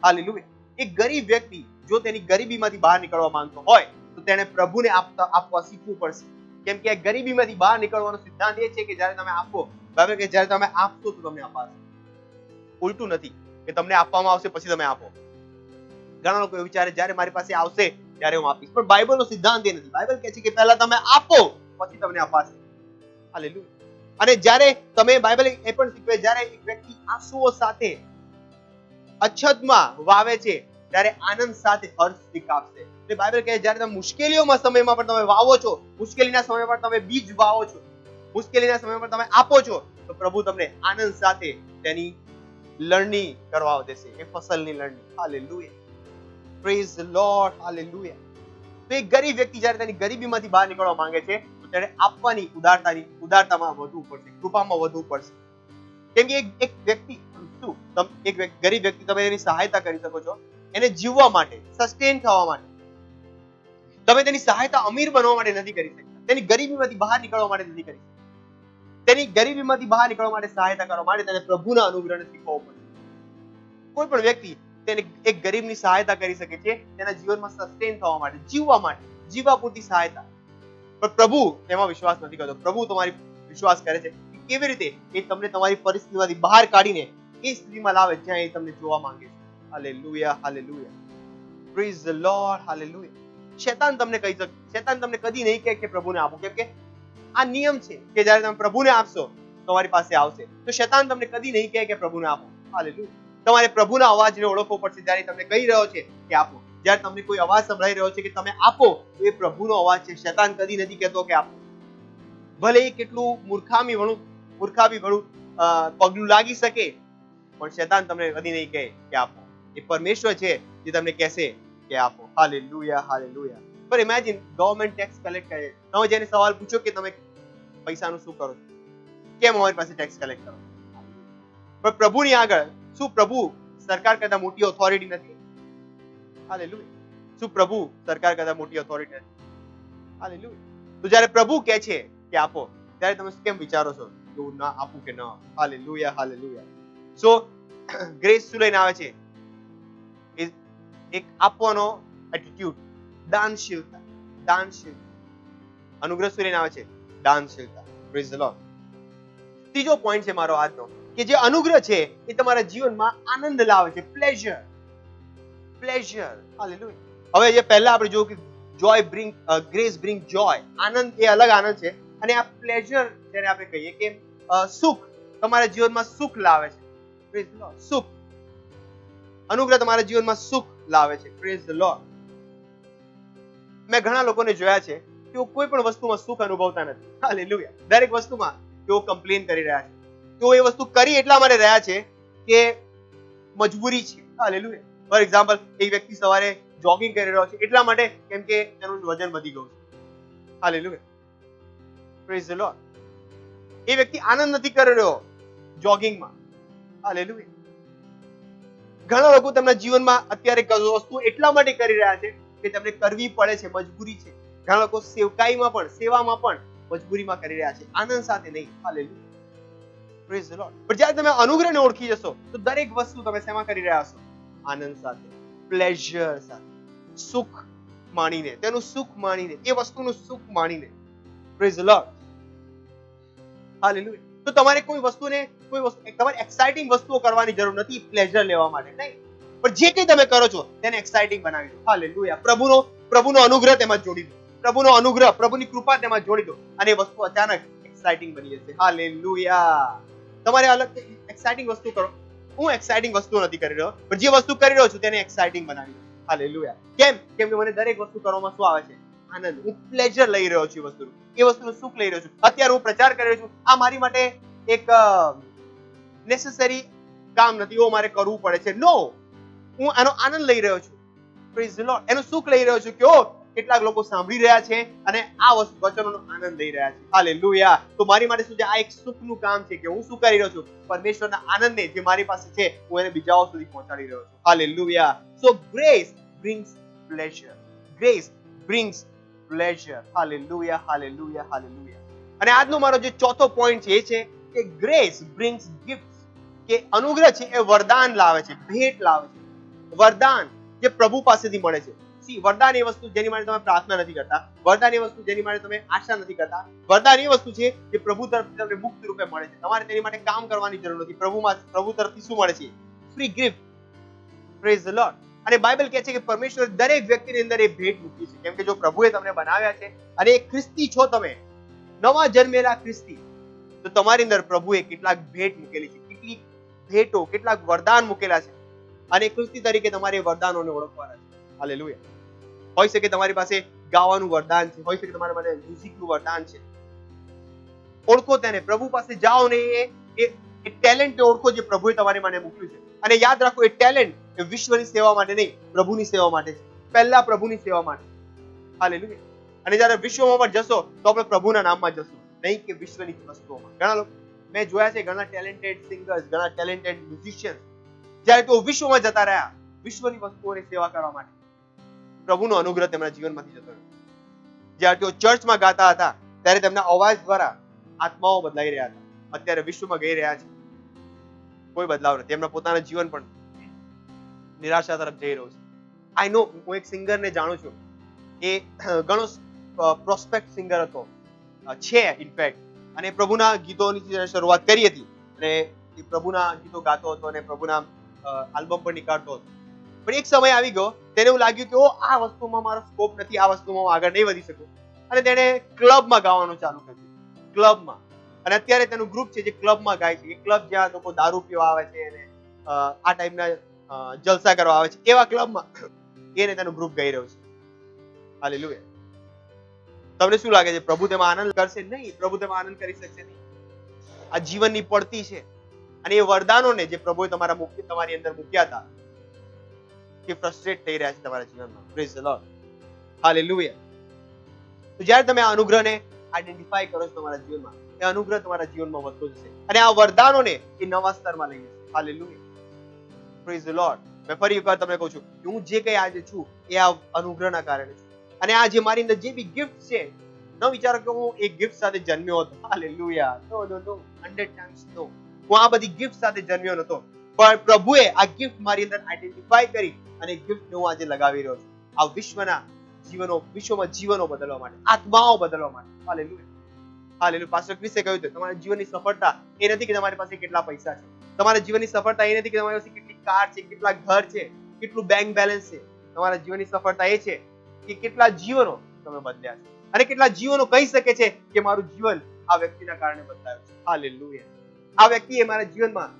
S6: હાલેલુયા. એક ગરીબ વ્યક્તિ જો તેની ગરીબીમાંથી બહાર નીકળવા માંગતો હોય તો તેને પ્રભુને આપવા શીખવું પડશે. કેમ કે ગરીબીમાંથી બહાર નીકળવાનો સિદ્ધાંત એ છે કે જ્યારે તમે આપો, બરાબર, કે જ્યારે તમે આપશો તો તમને અપાશે. ઉલટું નથી કે તમને આપવામાં આવશે પછી તમે આપો. ઘણા લોકો વિચારે જ્યારે મારી પાસે આવશે ત્યારે હું આપીશ, પણ બાઇબલનો સિદ્ધાંત એ નથી. બાઇબલ કહે છે કે પહેલા તમે આપો પછી તમને અપાશે. હાલેલુયા. અને જ્યારે તમે, બાઇબલ એ પણ શીખવે, જ્યારે એક વ્યક્તિ આંસુઓ સાથે અછતમાં વાવે છે ત્યારે આનંદ સાથે હર્ષથી કાપશે. એટલે બાઇબલ કહે જ્યારે તમે મુશ્કેલીઓમાં સમયમાં પણ તમે વાવો છો, મુશ્કેલીના સમયમાં તમે બીજ વાવો છો, મુશ્કેલીના સમયમાં તમે આપો છો, તો પ્રભુ તમને આનંદ સાથે તેની લણણી કરવા દેશે, એ ફસલની લણણી. Hallelujah. Praise the lord. Hallelujah. તો એક ગરીબ વ્યક્તિ જ્યારે તેની ગરીબીમાંથી બહાર નીકળવા માંગે છે તો તેને આપવાની ઉદારતામાં વધવું પડશે, કૃપામાં વધવું પડશે. કેમ કે એક વ્યક્તિ ગરીબ વ્યક્તિ તમે એની સહાયતા કરી શકો છો, એને જીવવા માટે, સસ્ટેન થવા માટે. તમે તેની સહાયતા અમીર બનવા માટે નથી કરી શકતા, તેની ગરીબીમાંથી બહાર નીકળવા માટે નથી કરી શકતા. તેની ગરીબીમાંથી બહાર નીકળવા માટે સહાયતા કરવા માટે તેને પ્રભુના અનુગ્રહને શીખવવો પડે. કોઈ પણ વ્યક્તિ તેને એક ગરીબની સહાયતા કરી શકે છે તેના જીવનમાં સસ્ટેન થવા માટે, જીવવા માટે, જીવવા પૂરતી સહાયતા. પણ પ્રભુ એમાં વિશ્વાસ નથી કરતો. પ્રભુ તમારી વિશ્વાસ કરે છે કેવી રીતે એ તમને તમારી પરિસ્થિતિમાંથી બહાર કાઢીને એ સ્થિતિમાં લાવે જ્યાં એ તમને જોવા માંગે છે. હાલેલુયા. હાલેલુયા. Praise the lord. હાલેલુયા. શૈતાન તમને કદી નહીં કહે કે પ્રભુને આપો, કેમ કે આ નિયમ છે કે જ્યારે તમે પ્રભુને આપશો તમારી પાસે આવશે. તો શૈતાન તમને કદી નહીં કહે કે પ્રભુને આપો. હાલેલુયા. તમારે પ્રભુના અવાજને ઓળખવો પડશે. જ્યારે તમને કહી રહ્યો છે કે આપો, જ્યારે તમને કોઈ અવાજ સંભળાઈ રહ્યો છે કે તમે આપો, તો એ પ્રભુનો અવાજ છે. શૈતાન કદી નથી કહેતો કે આપો. ભલે એ કેટલું મૂર્ખામી ભણું પગલું લાગી શકે, પણ શૈતાન તમને કદી નહીં કહે કે આપો. એ પરમેશ્વર છે જે તમને કહેશે કે આપો. હાલેલુયા. હાલેલુયા. પણ ઇમેજિન, ગવર્મેન્ટ ટેક્સ કલેક્ટ કરે, તમે જેને સવાલ પૂછો કે તમે પૈસાનું શું કરો છો, કેમ અમારી પાસે ટેક્સ કલેક્ટ કરો, પણ પ્રભુની આગળ શું પ્રભુ સરકાર કરતા મોટી ઓથોરિટી નથી? હાલેલુયા. શું પ્રભુ સરકાર કરતા મોટી ઓથોરિટી નથી? હાલેલુયા. તો જ્યારે પ્રભુ કહે છે કે આપો, ત્યારે તમે કેમ વિચારો છો કે હું ના આપું કે ના? હાલેલુયા. હાલેલુયા. સો ગ્રેસ શું લઈને આવે છે? એક આપવાનો એટીટ્યુડ, દાનશીલતા. અનુગ્રહ શું લઈને આવે છે? દાનશીલતા. Praise the lord. ત્રીજો પોઈન્ટ છે મારો આજનો, કે જે અનુગ્રહ છે એ તમારા જીવનમાં આનંદ લાવે છે, પ્લેઝર. હાલેલુયા. હવે જે પહેલા આપણે જોયું કે ગ્રેસ બ્રિંગ જોય, આનંદ એ અલગ આનંદ છે, અને આ પ્લેઝર જેને આપણે કહીએ કે સુખ, તમારા જીવનમાં સુખ લાવે છે. Praise the lord. સુખ, અનુગ્રહ તમારા જીવનમાં સુખ લાવે છે. Praise the lord. મેં ઘણા લોકોને જોયા છે તેઓ કોઈ પણ વસ્તુમાં સુખ અનુભવતા નથી. હાલેલુયા. દરેક વસ્તુમાં તેઓ કમ્પ્લેન કરી રહ્યા છે. તેઓ એ વસ્તુ કરી એટલા માટે રહ્યા છે કે મજબૂરી છે. હાલેલુયા. ફોર એક્ઝામ્પલ, એક વ્યક્તિ સવારે જોગિંગ કરી રહ્યો છે એટલા માટે કેમ કે તેનું વજન વધી ગયું છે. હાલેલુયા. Praise the lord. એ વ્યક્તિ આનંદ નથી કરી રહ્યો જોગિંગમાં. હાલેલુયા. ઘણા લોકો તેમના જીવનમાં અત્યારે વસ્તુ એટલા માટે કરી રહ્યા છે કે તેમને કરવી પડે છે, મજબૂરી છે. ઘણા લોકો સેવકાઈમાં પણ, સેવામાં પણ મજબૂરીમાં કરી રહ્યા છે, આનંદ સાથે નહીં. હાલેલુયા. Praise the lord. પણ જ્યારે તમે અનુગ્રહને ઓળખી જશો તો દરેક વસ્તુ તમે શેમાં કરી રહ્યા છો? આનંદ સાથે, પ્લેઝર સાથે, સુખ માણીને, તેનું સુખ માણીને, એ વસ્તુનું સુખ માણીને. Praise the lord. હાલેલુયા. તો તમારે કોઈ વસ્તુ તમારે એક્સાઇટિંગ વસ્તુઓ કરવાની જરૂર નથી પ્લેઝર લેવા માટે, નહીં. પણ જે કંઈ તમે કરો છો તેને એક્સાઇટિંગ બનાવી દો. હાલેલુયા. પ્રભુનો અનુગ્રહ તેમાં જોડી દો, પ્રભુનો અનુગ્રહ, પ્રભુની કૃપા તેમાં જોડી દો, અને એ વસ્તુ અચાનક એક્સાઇટિંગ બની જશે. હાલેલુયા. તમારે અલગ એક્સાઇટિંગ વસ્તુ કરો. હું એક્સાઇટિંગ વસ્તુ નથી કરી રહ્યો, પણ જે વસ્તુ કરી રહ્યો છું તેને એક્સાઇટિંગ બનાવી દો. હાલેલુયા. કેમ કે મને દરેક વસ્તુ કરવામાં શું આવે છે? આનંદ. હું પ્લેઝર લઈ રહ્યો છું એ વસ્તુનું સુખ લઈ રહ્યો છું. અત્યારે હું પ્રચાર કરી રહ્યો છું, આ મારી માટે એક નેસેસરી કામ નથી, એવું મારે કરવું પડે છે. નો, હું આનો આનંદ લઈ રહ્યો છું. Praise the lord. એનું સુખ લઈ રહ્યો છું. કેટલાક લોકો સાંભળી રહ્યા છે અને આ વચનોનો આનંદ લઈ રહ્યા છે. હાલેલુયા. તો મારી માટે શું છે? આ એક સુખનું કામ છે કે હું શું કરી રહ્યો છું? પરમેશ્વરના આનંદને જે મારી પાસે છે હું એને બીજાઓ સુધી પહોંચાડી રહ્યો છું. હાલેલુયા. So grace brings pleasure. Grace brings pleasure. હાલેલુયા, હાલેલુયા, હાલેલુયા. અને આજનો મારો જે ચોથો પોઈન્ટ છે એ છે કે ગ્રેસ બ્રિંગ્સ ગિફ્ટ્સ. કે અનુગ્રહ છે એ વરદાન લાવે છે, ભેટ લાવે છે. વરદાન જે પ્રભુ પાસેથી મળે છે. વરદાન એ વસ્તુ જેની માટે તમે પ્રાર્થના નથી કરતા, વરદાન એ વસ્તુ જેની માટે તમે આશા નથી કરતા. વરદાન એ વસ્તુ છે જે પ્રભુ તરફથી તમને મુક્ત રૂપે મળે છે. તમારે તેની માટે કામ કરવાની જરૂર નથી. પ્રભુ તરફથી શું મળે છે? Free gift. Praise the Lord. અને બાઇબલ કહે છે કે પરમેશ્વર દરેક વ્યક્તિની અંદર એ ભેટ મૂકી છે, કેમ કે જો પ્રભુએ તમને બનાવ્યા છે અને એક ખ્રિસ્તી છો તમે, નવા જન્મેલા ખ્રિસ્તી, તો તમારી અંદર પ્રભુએ કેટલાક ભેટ મૂકેલી છે, કેટલીક ભેટો, કેટલાક વરદાન મૂકેલા છે, અને ખ્રિસ્તી તરીકે તમારે વરદાનોને ઓળખવાના છે. હાલેલુયા. હોઈ શકે તમારી પાસે ગાવાનું વરદાન છે, હોઈ શકે તમારા માટે મ્યુઝિકનું વરદાન છે. ઓળખો તેને, પ્રભુ પાસે જાઓ ને એ ટેલેન્ટ ઓળખો જે પ્રભુએ તમારી માટે મૂક્યું છે. અને યાદ રાખો, એ ટેલેન્ટ એ વિશ્વની સેવા માટે નહીં, પ્રભુની સેવા માટે છે. પહેલા પ્રભુની સેવા માટે. હાલેલુયા. અને જ્યારે વિશ્વમાં પણ જશો તો આપણે પ્રભુના નામમાં જશો, નહીં કે વિશ્વની વસ્તુઓમાં. ઘણા લોકો મેં જોયા છે, ઘણા ટેલેન્ટેડ સિંગર્સ, ઘણા ટેલેન્ટેડ મ્યુઝિશિયન્સ, જ્યારે તેઓ વિશ્વમાં જતા રહ્યા વિશ્વની વસ્તુઓની સેવા કરવા માટે, પ્રભુનો અનુગ્રહ તેમના જીવનમાંથી જતો રહ્યો. જ્યારે તેઓ ચર્ચમાં ગાતા હતા ત્યારે તેમના અવાજ દ્વારા આત્માઓ બદલાઈ રહ્યા હતા. અત્યારે વિશ્વમાં ગઈ રહ્યા છે, કોઈ બદલાવ નથી. એમના પોતાના જીવન પણ નિરાશા તરફ જઈ રહ્યું છે. આઈ નો, હું એક સિંગરને જાણું છું, એ ઘણો પ્રોસ્પેક્ટ સિંગર હતો, છે ઇનફેક્ટ, અને પ્રભુના ગીતોની શરૂઆત કરી હતી અને એ પ્રભુના ગીતો ગાતો હતો અને પ્રભુના આલ્બમ પણ નીકાળતો હતો. પણ એક સમય આવી ગયો, તેને એવું લાગ્યું કે આ વસ્તુમાં મારો સ્કોપ નથી, આ વસ્તુમાં હું આગળ નહીં વધી શકું, અને તેને ક્લબમાં ગાવાનું ચાલુ કર્યું. ક્લબમાં. અને અત્યારે તેનું ગ્રુપ છે જે ક્લબમાં ગાય છે. એ ક્લબ જ્યાં લોકો દારૂ પીવા આવે છે અને આ ટાઈપના જલસા કરવા આવે છે, એવા ક્લબમાં એને તેનું ગ્રુપ ગાઈ રહ્યું છે. હાલેલુયા. તમને શું લાગે છે? પ્રભુ તેમાં આનંદ કરશે? નહીં, પ્રભુ તેમાં આનંદ કરી શકશે નહીં. આ જીવનની પડતી છે, અને એ વરદાનોને જે પ્રભુએ તમારી અંદર મૂક્યા હતા કે ફ્રસ્ટ્રેટ થઈ રહ્યા છે તમારા જીવનમાં. Praise the lord. હાલેલુયા. તો જ્યારે તમે આ અનુગ્રહને આઈડેન્ટિફાઈ કરો છો તમારા જીવનમાં, એ અનુગ્રહ તમારા જીવનમાં વધતો જશે, અને આ વરદાનોને એ નવા સ્તરમાં લઈ જશે. હાલેલુયા. Praise the lord. મેં ફરી એકવાર તમને કહું છું કે હું જે કંઈ આજે છું એ આ અનુગ્રહના કારણે છું. અને આ જે મારી અંદર જે બી ગિફ્ટ છે, ન વિચારો કે હું એક ગિફ્ટ સાથે જન્મ્યો હતો. હાલેલુયા. નો નો નો, 100 times નો. હું આ બધી ગિફ્ટ સાથે જન્મ્યો નતો, પણ પ્રભુએ આ ગિફ્ટ મારી અંદર આઈડેન્ટિફાઈ કરી અને ગિફ્ટને હું આજે લગાવી રહ્યો છું આ વિશ્વમાં જીવનો બદલવા માટે, આત્માઓ બદલવા માટે. હાલેલુયા. હાલેલુયા. પાસ્ટર ક્રિસે કહ્યું હતું, તમારા જીવનની સફળતા એ નથી કે તમારી પાસે કેટલા પૈસા છે. તમારા જીવનની સફળતા એ નથી કે તમારી પાસે કેટલી કાર છે, કેટલા ઘર છે, કેટલું બેંક બેલેન્સ છે. તમારા જીવનની સફળતા એ છે કે કેટલા જીવનો તમે બદલ્યા છે, અને કેટલા જીવનો કહી શકે છે કે મારું જીવન આ વ્યક્તિના કારણે બદલાયું છે. હાલેલુયા. આ વ્યક્તિએ મારા જીવનમાં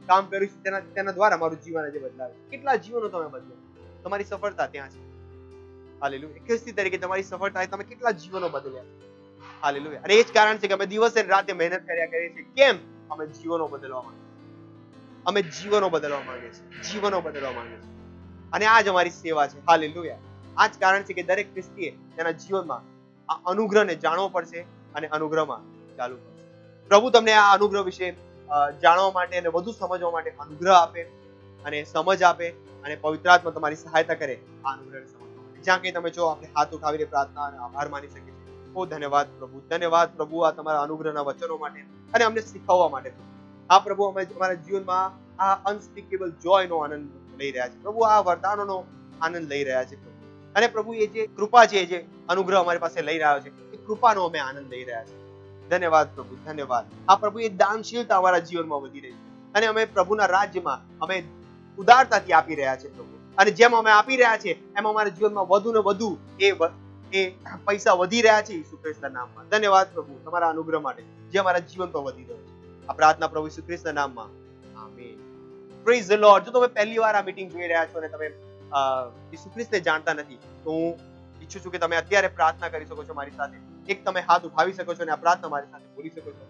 S6: કામ કર્યું છે, તેના દ્વારા મારું જીવન આજે બદલાયું છે. કેટલા જીવનો તમે બદલ્યા. તમારી સફળતા ત્યાં છે. હાલેલુયા. એક ખ્રિસ્તી તરીકે તમારી સફળતા એ તમે કેટલા જીવનો બદલ્યા છે. હાલેલુયા. અને એ જ કારણ છે કે અમે દિવસે રાતે મહેનત કર્યા કરીએ છીએ. કેમ? અમે જીવનો બદલવા માંગીએ છીએ. અમે જીવનો બદલવા માંગીએ છીએ. જીવનો બદલવા માંગીએ છીએ. અને આ જ અમારી સેવા છે. હાલેલુયા. આ જ કારણ છે કે દરેક ખ્રિસ્તીએ તેના જીવનમાં આ અનુગ્રહને જાણવો પડશે અને અનુગ્રહમાં ચાલવું પડશે. પ્રભુ તમને આ અનુગ્રહ વિશે જાણવા માટે અને વધુ સમજવા માટે અનુગ્રહ આપે અને સમજ આપે અને પવિત્ર આત્મા તમારી સહાયતા કરે આ અનુગ્રહને સમજવા માટે. જ્યાં કંઈ તમે જો આપણે હાથ ઉઠાવીને પ્રાર્થના અને આભાર માની શકીએ છીએ. ઓ ધન્યવાદ પ્રભુ, ધન્યવાદ પ્રભુ આ તમારા અનુગ્રહના વચનો માટે અને અમને શીખવવા માટે. આ પ્રભુ અમે અમારા જીવનમાં આ અનસ્પીકેબલ જોયનો આનંદ લઈ રહ્યા છે પ્રભુ. આ વરદાનોનો આનંદ લઈ રહ્યા છે પ્રભુ. અને પ્રભુ એ જે કૃપા છે, જે અનુગ્રહ અમારી પાસે લઈ રહ્યો છે, એ કૃપાનો અમે આનંદ લઈ રહ્યા છીએ. ધન્યવાદ પ્રભુ, ધન્યવાદ. આ પ્રભુ એ દાનશીલતા અમારા જીવનમાં વધી રહી છે અને અમે પ્રભુના રાજ્યમાં અમે ઉદારતાથી આપી રહ્યા છે પ્રભુ. અને જેમ અમે આપી રહ્યા છે એમ અમારા જીવનમાં વધુ ને વધુ એ પૈસા વધી રહ્યા છે ઈસુ ખ્રિસ્તના નામમાં. ધન્યવાદ પ્રભુ તમારા અનુગ્રહ માટે જે અમારા જીવન પર વધી રહ્યો છે. આ પ્રાર્થના પ્રભુ ઈસુ ખ્રિસ્તના નામમાં. આમીન. Praise the lord. જો તમે પહેલી વાર આ મીટિંગ જોઈ રહ્યા છો અને તમે ઈસુ ખ્રિસ્તને જાણતા નથી તો હું ઈચ્છું છું કે તમે અત્યારે પ્રાર્થના કરી શકો છો મારી સાથે. એક તમે હાથ ઉઠાવી શકો છો અને આ પ્રાર્થના મારી સાથે બોલી શકો છો.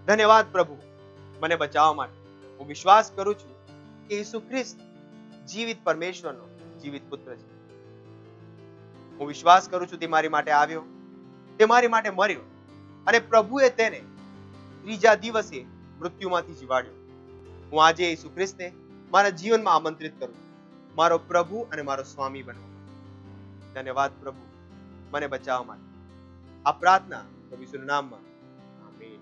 S6: ધન્યવાદ પ્રભુ મને બચાવવા માટે. હું વિશ્વાસ કરું છું કે ઈસુ ખ્રિસ્ત જીવિત પરમેશ્વરનો જીવિત પુત્ર છે. હું વિશ્વાસ કરું છું તે મારી માટે આવ્યો, તે મારી માટે મર્યો અને પ્રભુએ તેને ત્રીજા દિવસે મૃત્યુમાંથી જીવાડ્યો. હું આજે ઈસુ ખ્રિસ્તને મારા જીવનમાં આમંત્રિત કરું છું મારો પ્રભુ અને મારો સ્વામી બનવા. ધન્યવાદ પ્રભુ મને બચાવવા માટે. આ પ્રાર્થના પ્રભુ ઈસુના નામમાં. આમીન.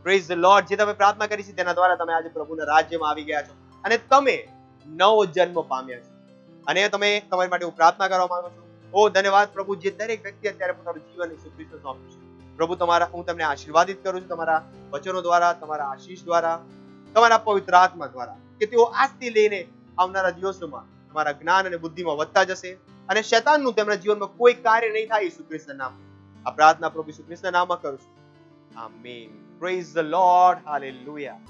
S6: Praise the lord. જે તમે પ્રાર્થના કરી છે તેના દ્વારા તમે આજે પ્રભુના રાજ્યમાં આવી ગયા છો અને તમે નવો જન્મ પામ્યા છો. અને તમે તમારી માટે હું પ્રાર્થના કરવા માંગુ છું. ઓ ધન્યવાદ પ્રભુ, જે દરેક વ્યક્તિ અત્યારે પોતાનું જીવન ઈસુ ખ્રિસ્તને સોંપ્યું છે પ્રભુ, હું તમને આશીર્વાદિત કરું છું તમારા વચનો દ્વારા, તમારા આશીષ દ્વારા, તમારા પવિત્ર આત્મા દ્વારા, કે તેઓ આજથી લઈને આવનારા દિવસોમાં તમારા જ્ઞાન અને બુદ્ધિમાં વધતા જશે અને શૈતાનનું તેમના જીવનમાં કોઈ કાર્ય નહીં થાય ઈસુ ખ્રિસ્તના નામમાં. આ પ્રાર્થના પ્રભુ ઈસુ ખ્રિસ્તના નામમાં કરું છું. આમીન. Praise the lord. હાલેલુયા.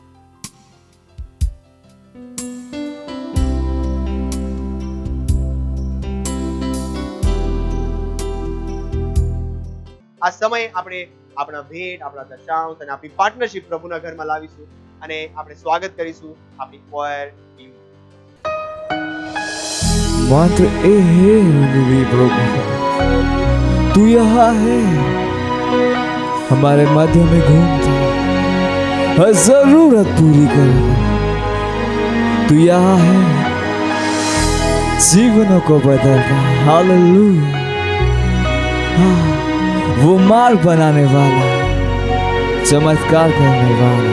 S6: આ સમય આપણે આપણા ભેટ, આપણા દશાંશ અને આપણી પાર્ટનરશિપ પ્રભુના ઘરમાં લાવીશું અને આપણે સ્વાગત કરીશું આપણી કોયર ટીમ.
S2: मंत्र ए है मेरे प्रभु, तू यहाँ है हमारे मध्य में घूमता, हर जरूरत पूरी कर. तू यहाँ है जीवनों को बदलता. हालेलुया. हाँ, वो मार्ग बनाने वाला, चमत्कार करने वाला.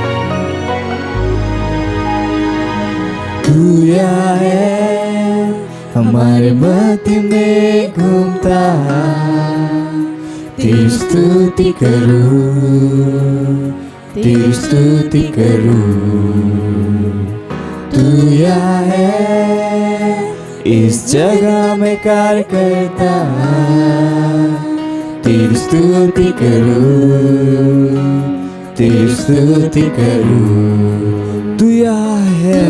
S2: तू यहाँ है हमारे मध्य में घूमता, तेरी स्तुति करूं, तेरी स्तुति करूं. तू यहाँ है इस जगह में कार्य करता, तेरी स्तुति करूं, तेरी स्तुति करूं. तू यहाँ है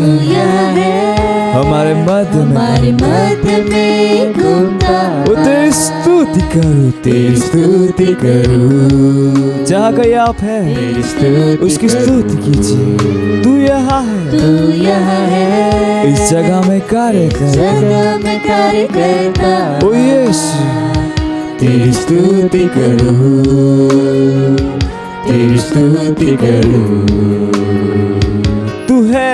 S2: हमारे मध्य में घूमता, तेरी स्तुति करूं, तेरी स्तुति करूं. जहाँ कहीं आप है उसकी स्तुति कीजिए. तू यहाँ है इस जगह में कार्य करता, ओ यीशु तेरी स्तुति करूं, तेरी स्तुति करूं. तू है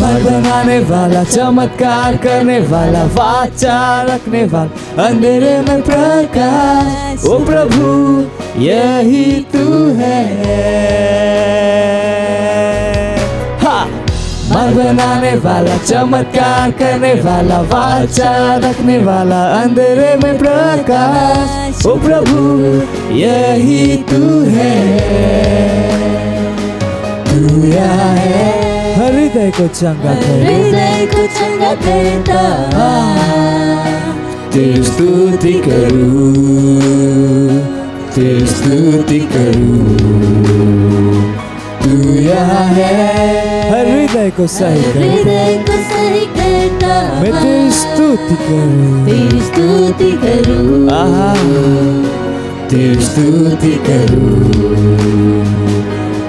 S2: मार्ग बनाने वाला, चमत्कार करने वाला, वाचा रखने वाला, अंधेरे में प्रकाश. ओ प्रभु यही तू है. हाँ, मार्ग बनाने वाला, चमत्कार करने वाला, वाचा रखने वाला, अंधेरे में प्रकाश। ओ प्रभु यही तू है, तू यहाँ है। हर हृदय को चंगा करे,
S3: हृदय को चंगा करता,
S2: तेरी स्तुति करूं, तेरी स्तुति करूं, तू यहाँ है। हर हृदय को सही कर,
S3: हृदय को सही करता,
S2: मैं तेरी स्तुति करूं,
S3: तेरी स्तुति करूं,
S2: आहा, तेरी स्तुति करूं,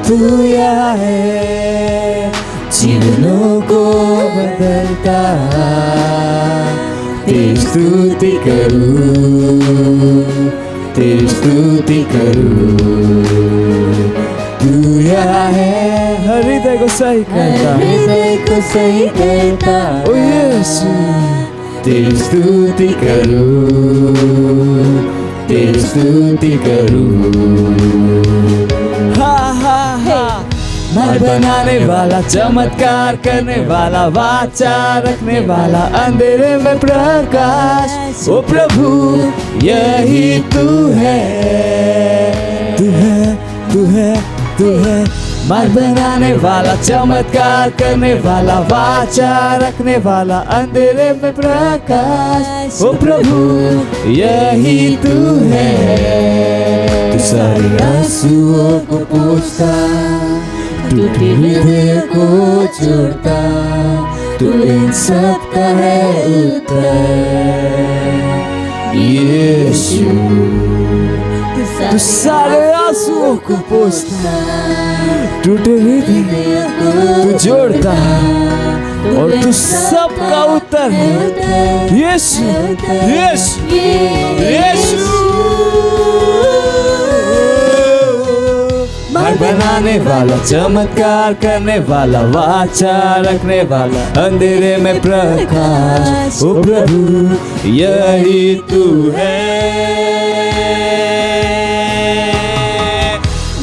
S2: तू यहाँ है। जीवनों को बदलता, तेरी स्तुति करूं, तेरी स्तुति करूं, तू यहाँ है। हर हृदय को सही करता,
S3: हृदय को सही करता,
S2: ओ यीशु, तेरी स्तुति करूं, तेरी स्तुति करूं। हा हा हा। मार्ग बनाने वाला, चमत्कार करने वाला, वाचा रखने वाला, अंधेरे में प्रकाश। ओ प्रभु यही तू है, तू है, तू है, तू है। मार्ग बनाने वाला, चमत्कार करने वाला, वाचा रखने वाला, अंधेरे में प्रकाश। ओ प्रभु यही तू है, तू सारे आंसुओं को पोंछता, टूटे हृदय को जोड़ता, तू इन सब का है उत्तर। यीशु तू सारे आंसुओं को पोंछता, टूटे हृदय तू जोड़ता, और तू सब का उत्तर है। यीशु, यीशु, यीशु। मार्ग बनाने वाला, चमत्कार करने वाला, वाचा रखने वाला, अंधेरे में प्रकाश। ओ प्रभु यही तू है।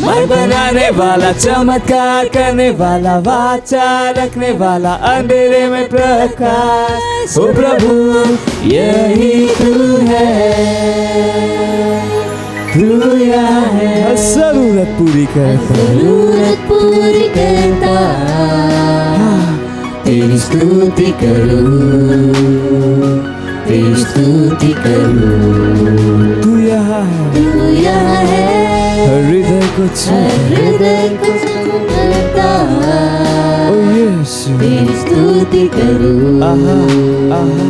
S2: मार्ग बनाने वाला, चमत्कार करने वाला, वाचा रखने वाला, अंधेरे में प्रकाश। ओ प्रभु यही तू है, तू यहाँ है। हर जरूरत पूरी करता,
S3: जरूरत पूरी करता,
S2: तेरी स्तुति करूं, तेरी स्तुति करूं, तू यहाँ है,
S3: तू यहाँ है।
S2: हर हृदय को
S3: हृदय को चमकता,
S2: ओ यीशु,
S3: तेरी स्तुति करूं,
S2: आहा, आहा,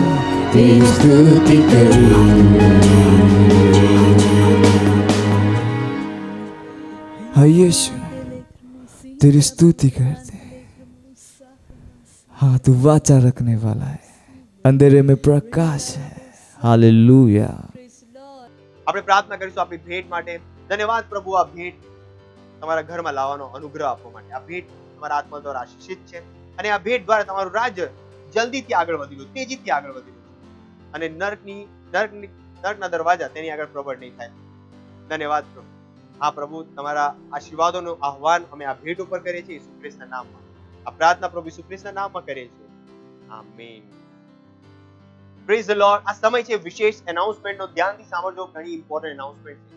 S2: तेरी स्तुति करूं। हाँ यीशु, तेरी स्तुति करते। हाँ तू वाचा रखने वाला है, अंधेरे में प्रकाश है। हालेलुया।
S6: આપણે પ્રાર્થના કરીશું આપણી ભેટ માટે. ધન્યવાદ પ્રભુ, આ ભેટ તમારા ઘરમાં લાવવાનો અનુગ્રહ આપવા માટે. આ ભેટ તમારા આત્મા દ્વારા આશીષિત છે અને આ ભેટ દ્વારા તમારું રાજ્ય જલ્દીથી આગળ વધી રહ્યું, તેજીથી આગળ વધી રહ્યું અને નરકના દરવાજા તેની આગળ પ્રબળ નહીં થાય. ધન્યવાદ પ્રભુ. હા પ્રભુ, તમારા આશીર્વાદોનું આહવાન અમે આ ભેટ ઉપર કરીએ છીએ ઈસુ ખ્રિસ્તના નામમાં. આ પ્રાર્થના પ્રભુ ઈસુ ખ્રિસ્તના નામમાં કરીએ છીએ. આમેન. Praise the lord. આ સમય છે વિશેષ એનાઉન્સમેન્ટનો. ધ્યાનથી સાંભળજો, ઘણી ઇમ્પોર્ટન્ટ એનાઉન્સમેન્ટ છે.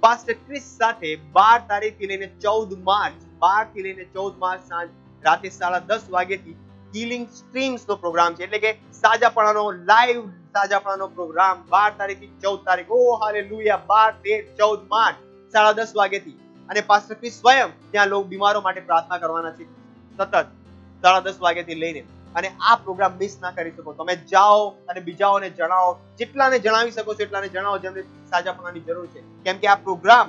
S6: પાસ્ટર ક્રિસ સાથે 12 તારીખથી લઈને 14 માર્ચ 12 થી લઈને 14 માર્ચ સાંજ રાતે 10:30 વાગ્યાથી હીલિંગ સ્ટ્રીમ્સ નો પ્રોગ્રામ છે, એટલે કે સાજાપણાનો લાઈવ સાજાપણાનો પ્રોગ્રામ 12 તારીખથી 14 તારીખ. ઓ હાલેલુયા. 12, 13, 14 માર્ચ 10:30 વાગ્યાથી. અને પાસ્ટર ક્રિસ સ્વયં ત્યાં લોકો બીમારો માટે પ્રાર્થના કરવાના છે સતત 10:30 વાગ્યાથી લઈને. અને આ પ્રોગ્રામ મિસ ના કરી શકો. તમે જાઓ અને બીજાઓને જણાવો, જેટલાને જણાવી શકો છો એટલાને જણાવો જેમને સાજાપણાની જરૂર છે, કેમ કે આ પ્રોગ્રામ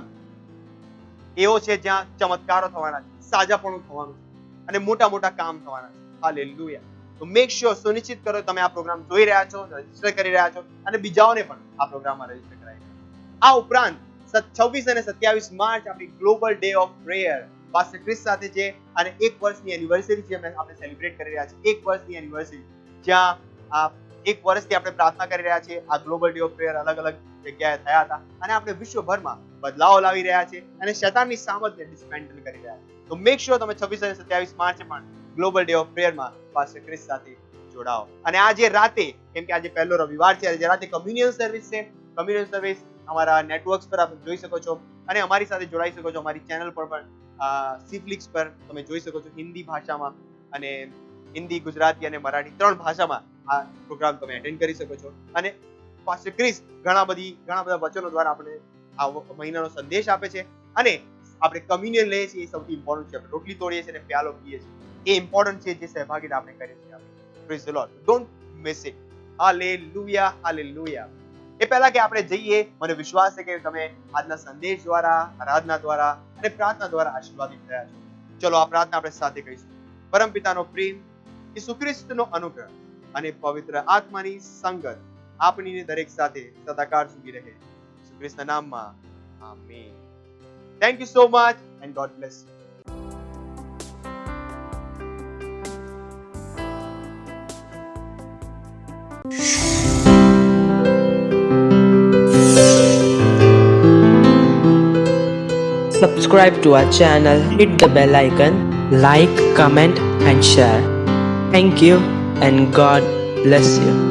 S6: એવો છે જ્યાં ચમત્કારો થવાના છે, સાજાપણું થવાનું છે અને મોટા મોટા કામ થવાના છે. હાલેલુયા. તો મેક શ્યોર, સુનિશ્ચિત કરો તમે આ પ્રોગ્રામ જોઈ રહ્યા છો, રજીસ્ટર કરી રહ્યા છો અને બીજાઓને પણ આ પ્રોગ્રામમાં રજીસ્ટર કરાવી. આ ઉપરાંત 26 અને 27 માર્ચ આપણી global day of prayer pastor Chris સાથે છે અને 1 વર્ષની એનિવર્સરી છે આપણે સેલિબ્રેટ કરી રહ્યા છીએ. 1 વર્ષની એનિવર્સરી જ્યાં આ 1 વર્ષથી આપણે પ્રાર્થના કરી રહ્યા છીએ. આ ગ્લોબલ ડે ઓફ પ્રેયર અલગ અલગ જગ્યાએ થયા હતા અને આપણે વિશ્વભરમાં બદલાવ લાવી રહ્યા છીએ અને શૈતાનની સામર્થ્યને ડિસમેન્ટલ કરી રહ્યા છીએ. તો મેક શ્યોર તમે 26 અને 27 માર્ચે પણ ગ્લોબલ ડે ઓફ પ્રેયરમાં પાસ્ટર ક્રિસ સાથે જોડાઓ. અને આજે રાતે, કેમ કે આજે પહેલો રવિવાર છે, આજે રાતે કમ્યુનિયન સર્વિસ છે. કમ્યુનિયન સર્વિસ અમારા નેટવર્ક્સ પર આપ જોઈ શકો છો અને અમારી સાથે જોડાઈ શકો છો. અમારી ચેનલ પર પણ સીફ્લિક્સ પર તમે જોઈ શકો છો. હિન્દી ભાષામાં અને હિન્દી, ગુજરાતી અને મરાઠી 3 ભાષામાં આ પ્રોગ્રામ તમે એટેન્ડ કરી શકો છો. અને પાસ્ટર ક્રિસ ઘણા બધા વચનો દ્વારા આપણે આ મહિનાનો સંદેશ આપે છે. અને આપણે કમ્યુનિયન લઈએ છીએ, એ સૌથી ઇમ્પોર્ટન્ટ છે. આપણે રોટલી તોડીએ છીએ અને પ્યાલો પીએ છીએ, એ ઇમ્પોર્ટન્ટ છે, જે સહભાગીતા આપણે કરીએ છીએ. Praise the lord, don't miss it. હાલેલુયા, હાલેલુયા. એ પહેલા કે આપણે જઈએ, મને વિશ્વાસ છે કે તમે આજના સંદેશ દ્વારા, આરાધના દ્વારા અને પ્રાર્થના દ્વારા આશીર્વાદિત થયા છો. ચલો આ પ્રાર્થના આપણે સાથે કહીશું. પરમ પિતાનો પ્રેમ, ઈસુ ખ્રિસ્તનો અનુગ્રહ અને પવિત્ર આત્માની સંગત આપણીને દરેક સાથે સદાકાળ સુધી રહે. ઈસુ ખ્રિસ્તના નામમાં આમીન. Thank you so much and God bless you.
S7: Subscribe to our channel, hit the bell icon, like, comment and share. Thank you and God bless you.